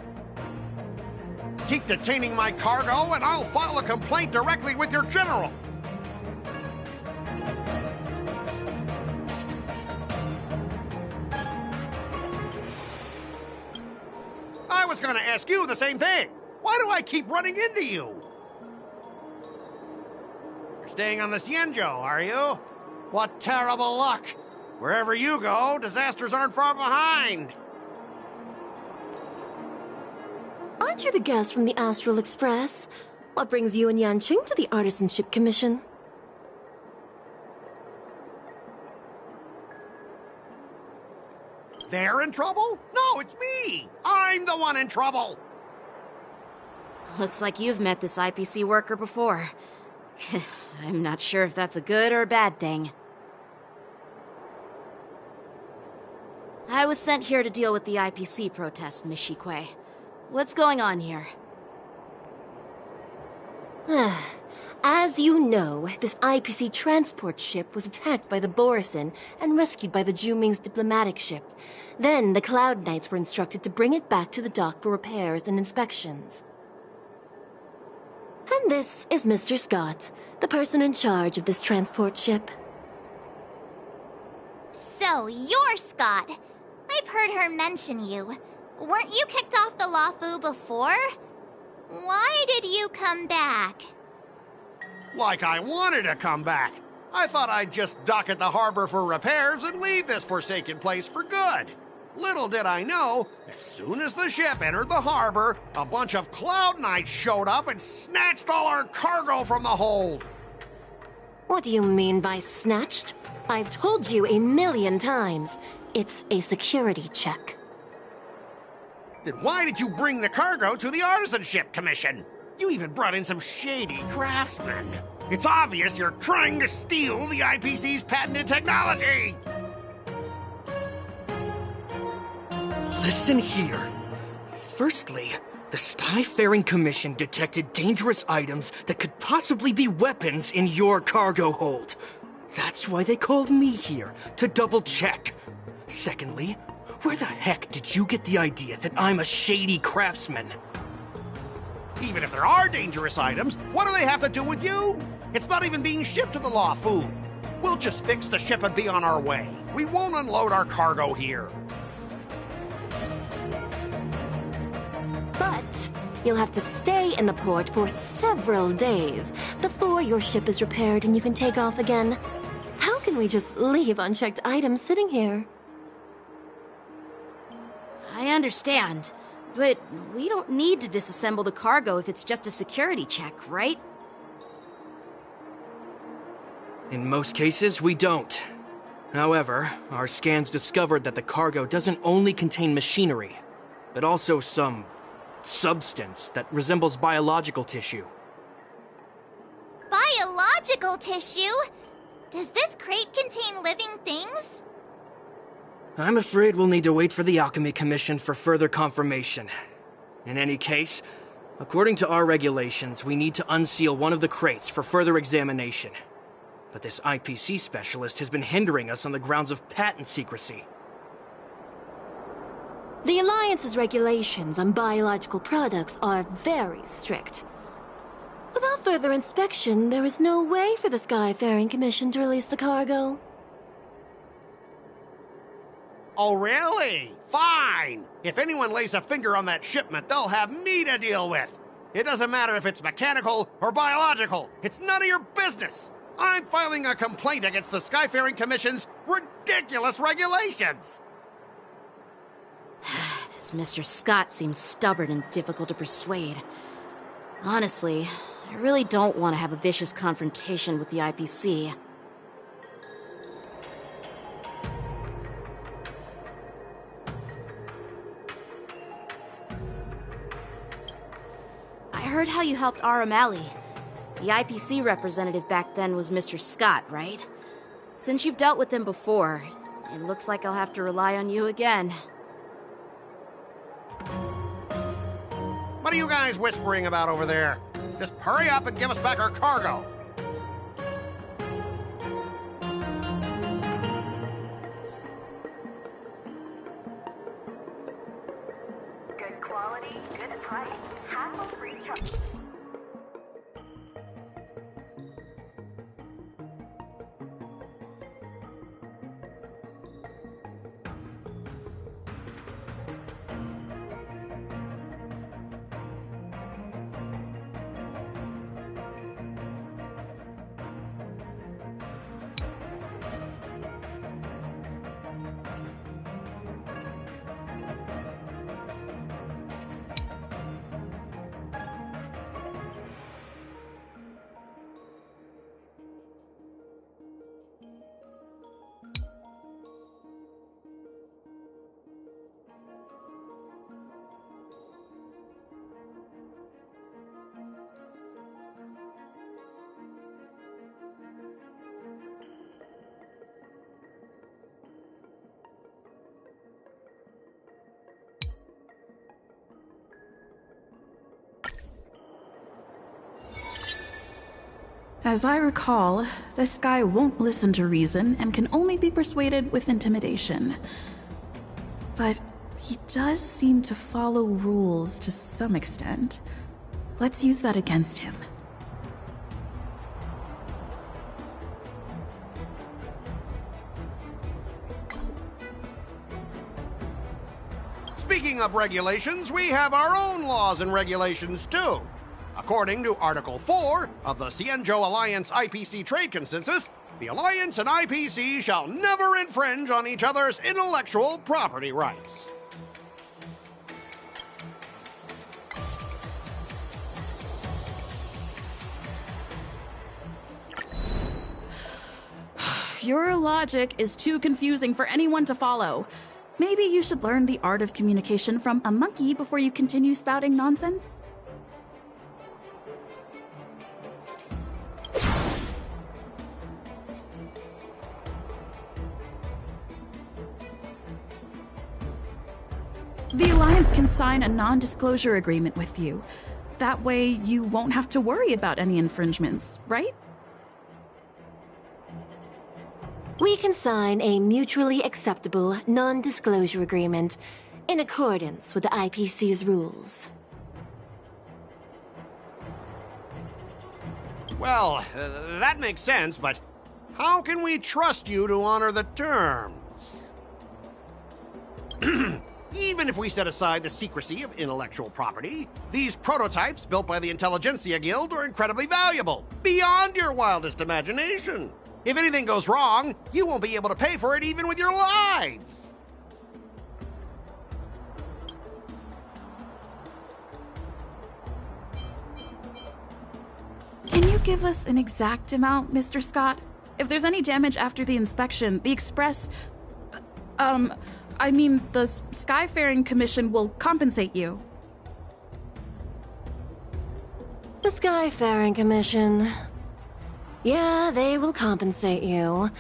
Keep detaining my cargo and I'll file a complaint directly with your general. I was gonna ask you the same thing. Why do I keep running into you? You're staying on the Xianzhou, are you? What terrible luck! Wherever you go, disasters aren't far behind! Aren't you the guest from the Astral Express? What brings you and Yanqing to the Artisanship Commission? They're in trouble? No, it's me! I'm the one in trouble! Looks like you've met this IPC worker before. I'm not sure if that's a good or a bad thing. I was sent here to deal with the IPC protest, Miss Shikue. What's going on here? As you know, this IPC transport ship was attacked by the Borisin and rescued by the Juming's diplomatic ship. Then the Cloud Knights were instructed to bring it back to the dock for repairs and inspections. And this is Mr. Scott, the person in charge of this transport ship. So, you're Scott. I've heard her mention you. Weren't you kicked off the Lafu before? Why did you come back? Like I wanted to come back. I thought I'd just dock at the harbor for repairs and leave this forsaken place for good. Little did I know, as soon as the ship entered the harbor, a bunch of Cloud Knights showed up and snatched all our cargo from the hold. What do you mean by snatched? I've told you 1,000,000 times. It's a security check. Then why did you bring the cargo to the Artisanship Commission? You even brought in some shady craftsmen. It's obvious you're trying to steal the IPC's patented technology! Listen here. Firstly, the Skyfaring Commission detected dangerous items that could possibly be weapons in your cargo hold. That's why they called me here, to double-check. Secondly, where the heck did you get the idea that I'm a shady craftsman? Even if there are dangerous items, what do they have to do with you? It's not even being shipped to the Lafu. We'll just fix the ship and be on our way. We won't unload our cargo here. But you'll have to stay in the port for several days before your ship is repaired and you can take off again. How can we just leave unchecked items sitting here? I understand, but we don't need to disassemble the cargo if it's just a security check, right? In most cases, we don't. However, our scans discovered that the cargo doesn't only contain machinery, but also some substance that resembles biological tissue. Biological tissue? Does this crate contain living things? I'm afraid we'll need to wait for the Alchemy Commission for further confirmation. In any case, according to our regulations, we need to unseal one of the crates for further examination. But this IPC specialist has been hindering us on the grounds of patent secrecy. The Alliance's regulations on biological products are very strict. Without further inspection, there is no way for the Skyfaring Commission to release the cargo. Oh, really? Fine! If anyone lays a finger on that shipment, they'll have me to deal with. It doesn't matter if it's mechanical or biological. It's none of your business. I'm filing a complaint against the Skyfaring Commission's ridiculous regulations. This Mr. Scott seems stubborn and difficult to persuade. Honestly, I really don't want to have a vicious confrontation with the IPC. I heard how you helped Aramali. The IPC representative back then was Mr. Scott, right? Since you've dealt with him before, it looks like I'll have to rely on you again. What are you guys whispering about over there? Just hurry up and give us back our cargo. Good quality, good price, hassle-free charge. As I recall, this guy won't listen to reason and can only be persuaded with intimidation. But he does seem to follow rules to some extent. Let's use that against him. Speaking of regulations, we have our own laws and regulations too. According to Article 4 of the Cienjo Alliance IPC Trade Consensus, the Alliance and IPC shall never infringe on each other's intellectual property rights. Your logic is too confusing for anyone to follow. Maybe you should learn the art of communication from a monkey before you continue spouting nonsense? The Alliance can sign a non-disclosure agreement with you. That way, you won't have to worry about any infringements, right? We can sign a mutually acceptable non-disclosure agreement in accordance with the IPC's rules. Well, that makes sense, but how can we trust you to honor the terms? Even if we set aside the secrecy of intellectual property, these prototypes built by the Intelligentsia Guild are incredibly valuable, beyond your wildest imagination. If anything goes wrong, you won't be able to pay for it even with your lives. Can you give us an exact amount, Mr. Scott? If there's any damage after the inspection, the Express... the Skyfaring Commission will compensate you. The Skyfaring Commission. Yeah, they will compensate you,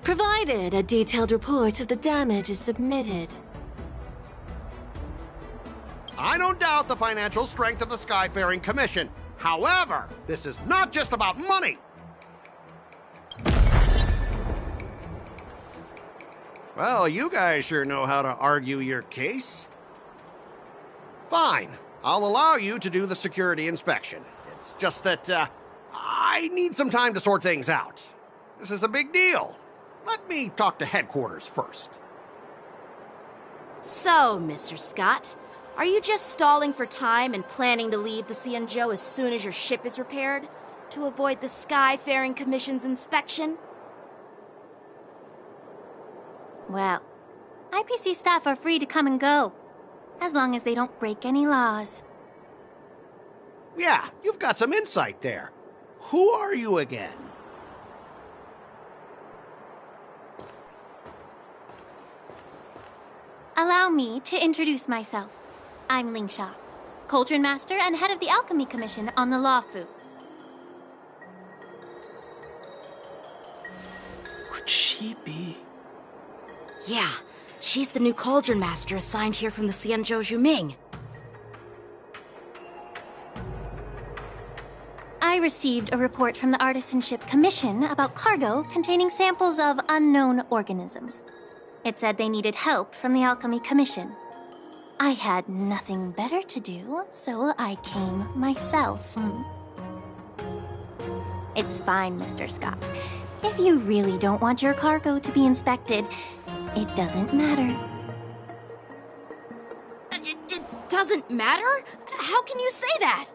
provided a detailed report of the damage is submitted. I don't doubt the financial strength of the Skyfaring Commission. However, this is not just about money. Well, you guys sure know how to argue your case. Fine, I'll allow you to do the security inspection. It's just that, I need some time to sort things out. This is a big deal. Let me talk to headquarters first. So, Mr. Scott, are you just stalling for time and planning to leave the Cienjo as soon as your ship is repaired? To avoid the Skyfaring Commission's inspection? Well, IPC staff are free to come and go, as long as they don't break any laws. Yeah, you've got some insight there. Who are you again? Allow me to introduce myself. I'm Lingsha, Cauldron Master and head of the Alchemy Commission on the Lawfu. Could she be? Yeah, she's the new Cauldron Master assigned here from the Cienjo Juming. I received a report from the Artisanship Commission about cargo containing samples of unknown organisms. It said they needed help from the Alchemy Commission. I had nothing better to do, so I came myself. It's fine, Mr. Scott. If you really don't want your cargo to be inspected, it doesn't matter. It doesn't matter? How can you say that?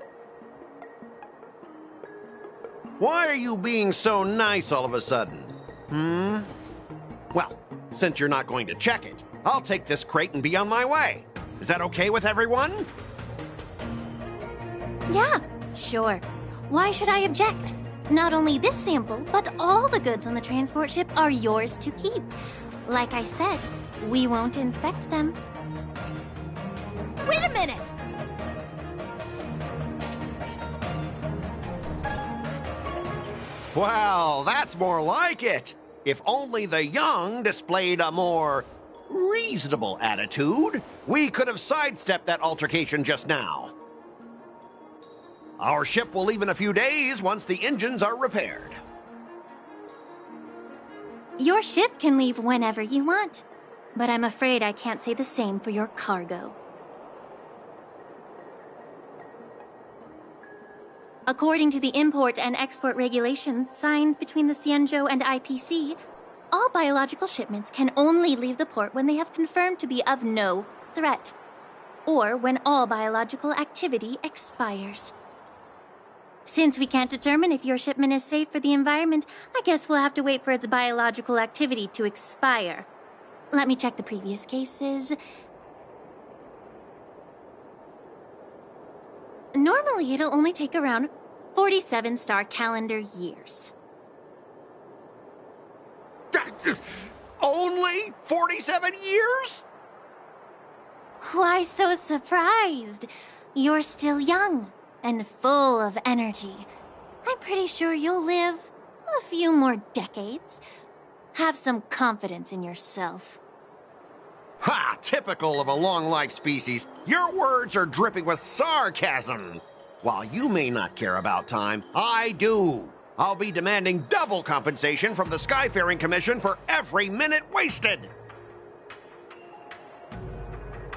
Why are you being so nice all of a sudden? Well, since you're not going to check it, I'll take this crate and be on my way. Is that okay with everyone? Yeah, sure. Why should I object? Not only this sample, but all the goods on the transport ship are yours to keep. Like I said, we won't inspect them. Wait a minute! Well, that's more like it. If only the young displayed a more reasonable attitude, we could have sidestepped that altercation just now. Our ship will leave in a few days once the engines are repaired. Your ship can leave whenever you want, but I'm afraid I can't say the same for your cargo. According to the import and export regulations signed between the Xianzhou and IPC, all biological shipments can only leave the port when they have confirmed to be of no threat, or when all biological activity expires. Since we can't determine if your shipment is safe for the environment, I guess we'll have to wait for its biological activity to expire. Let me check the previous cases. Normally, it'll only take around 47 star calendar years. Only 47 years? Why so surprised? You're still young and full of energy. I'm pretty sure you'll live a few more decades. Have some confidence in yourself. Ha! Typical of a long-life species. Your words are dripping with sarcasm. While you may not care about time, I do. I'll be demanding double compensation from the Skyfaring Commission for every minute wasted.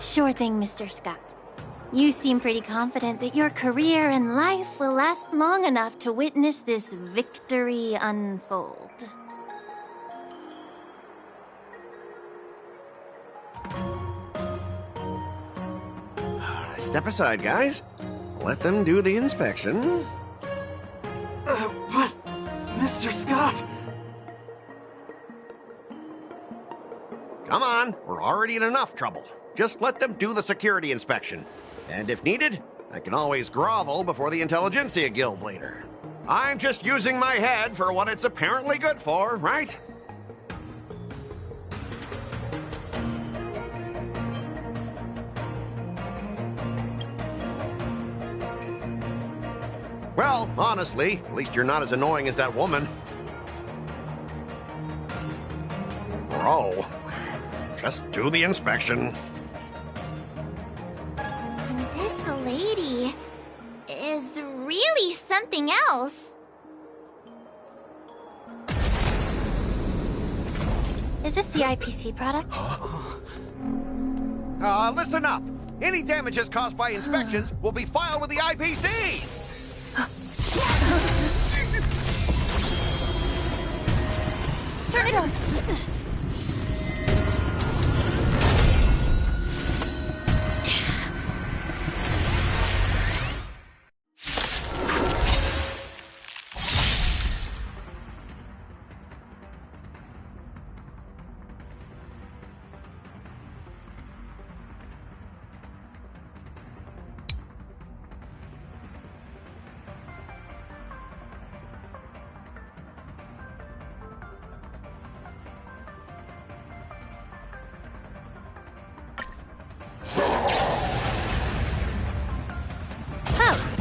Sure thing, Mr. Scott. You seem pretty confident that your career and life will last long enough to witness this victory unfold. Step aside, guys. Let them do the inspection. But, Mr. Scott... Come on, we're already in enough trouble. Just let them do the security inspection. And if needed, I can always grovel before the Intelligentsia Guild later. I'm just using my head for what it's apparently good for, right? Well, honestly, at least you're not as annoying as that woman. Bro, just do the inspection. This lady is really something else. Is this the IPC product? Listen up. Any damages caused by inspections will be filed with the IPC. Turn it off.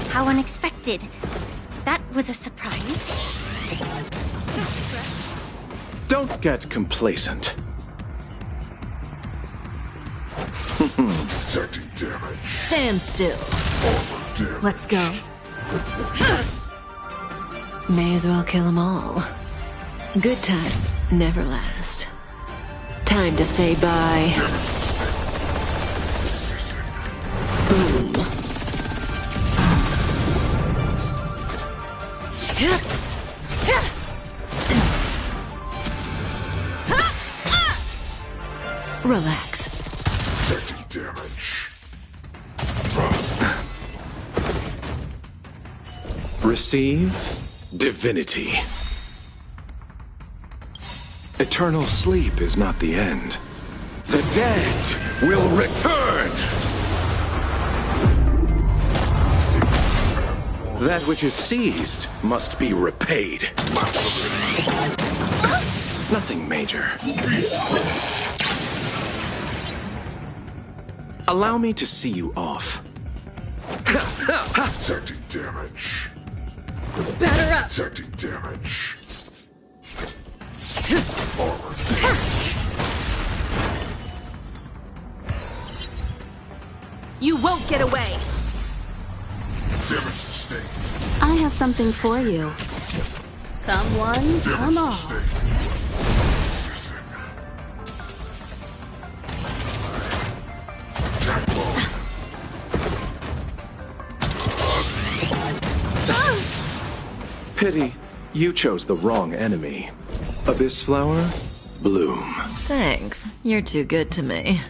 How unexpected. That was a surprise. Don't get complacent. Detecting damage. Stand still. Let's go. May as well kill them all. Good times never last. Time to say bye. Boom. Relax. Taking damage. Receive divinity. Eternal sleep is not the end. The dead will return! That which is seized must be repaid. Nothing major. Allow me to see you off. Detecting damage. Batter up. Detecting damage. You won't get away. Damage sustained. I have something for you. Come one, come all. Pity, you chose the wrong enemy. Abyss Flower, bloom. Thanks. You're too good to me.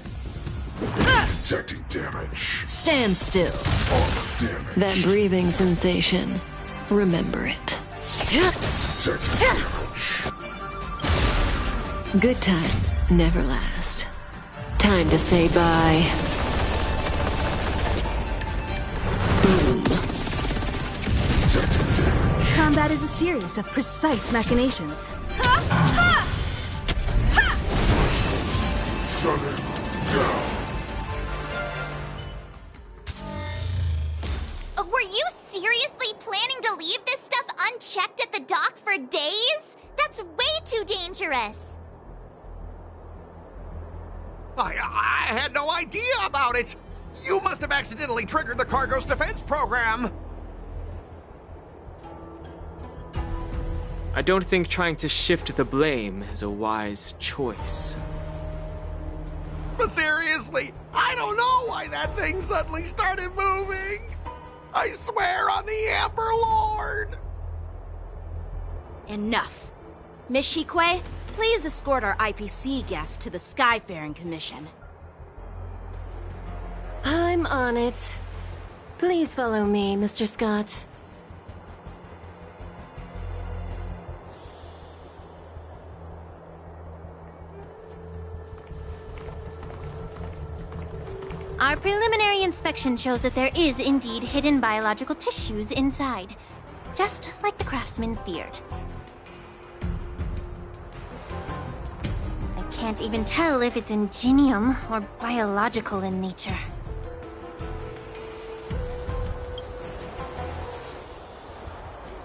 Detecting damage. Stand still. That breathing sensation. Remember it. Good times never last. Time to say bye. Boom. Combat is a series of precise machinations. Shut it down. Were you seriously planning to leave this stuff unchecked at the dock for days? That's way too dangerous. I had no idea about it! You must have accidentally triggered the cargo's defense program! I don't think trying to shift the blame is a wise choice. But seriously, I don't know why that thing suddenly started moving! I swear on the Amber Lord! Enough. Miss Shikwe, please escort our IPC guest to the Skyfaring Commission. I'm on it. Please follow me, Mr. Scott. Our preliminary inspection shows that there is indeed hidden biological tissues inside, just like the craftsman feared. I can't even tell if it's ingenium or biological in nature.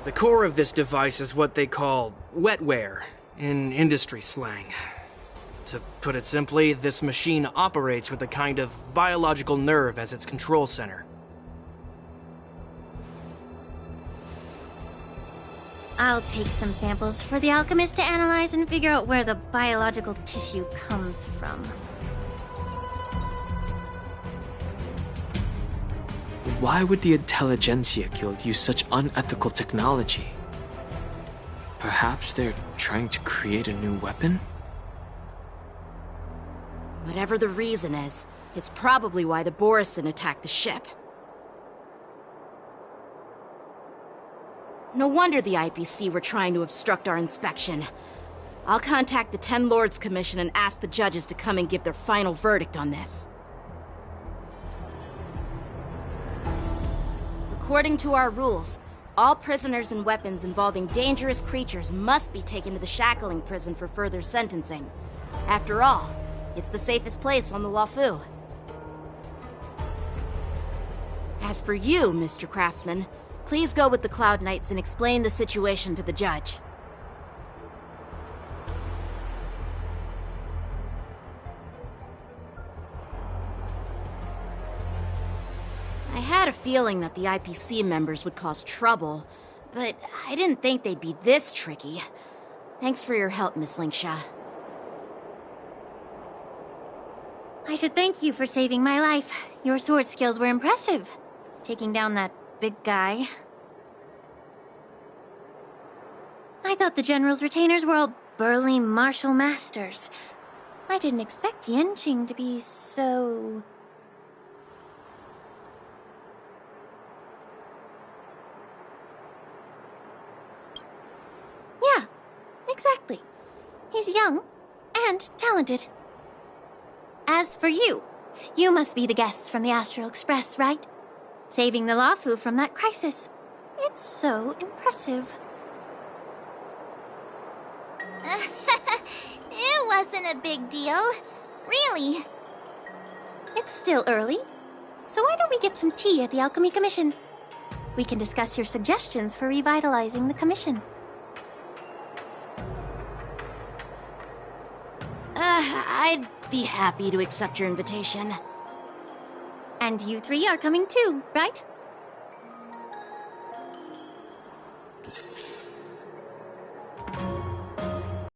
The core of this device is what they call wetware in industry slang. To put it simply, this machine operates with a kind of biological nerve as its control center. I'll take some samples for the alchemist to analyze and figure out where the biological tissue comes from. Why would the Intelligentsia Guild use such unethical technology? Perhaps they're trying to create a new weapon? Whatever the reason is, it's probably why the Borison attacked the ship. No wonder the IPC were trying to obstruct our inspection. I'll contact the Ten Lords Commission and ask the judges to come and give their final verdict on this. According to our rules, all prisoners and weapons involving dangerous creatures must be taken to the shackling prison for further sentencing. After all, it's the safest place on the Luofu. As for you, Mr. Craftsman, please go with the Cloud Knights and explain the situation to the judge. I had a feeling that the IPC members would cause trouble, but I didn't think they'd be this tricky. Thanks for your help, Miss Lingsha. I should thank you for saving my life. Your sword skills were impressive. Taking down that big guy. I thought the General's retainers were all burly martial masters. I didn't expect Yenqing to be so... Yeah, exactly. He's young and talented. As for you, you must be the guests from the Astral Express, right? Saving the Luofu from that crisis. It's so impressive. It wasn't a big deal. Really. It's still early, so why don't we get some tea at the Alchemy Commission? We can discuss your suggestions for revitalizing the commission. I'd be happy to accept your invitation. And you three are coming too, right?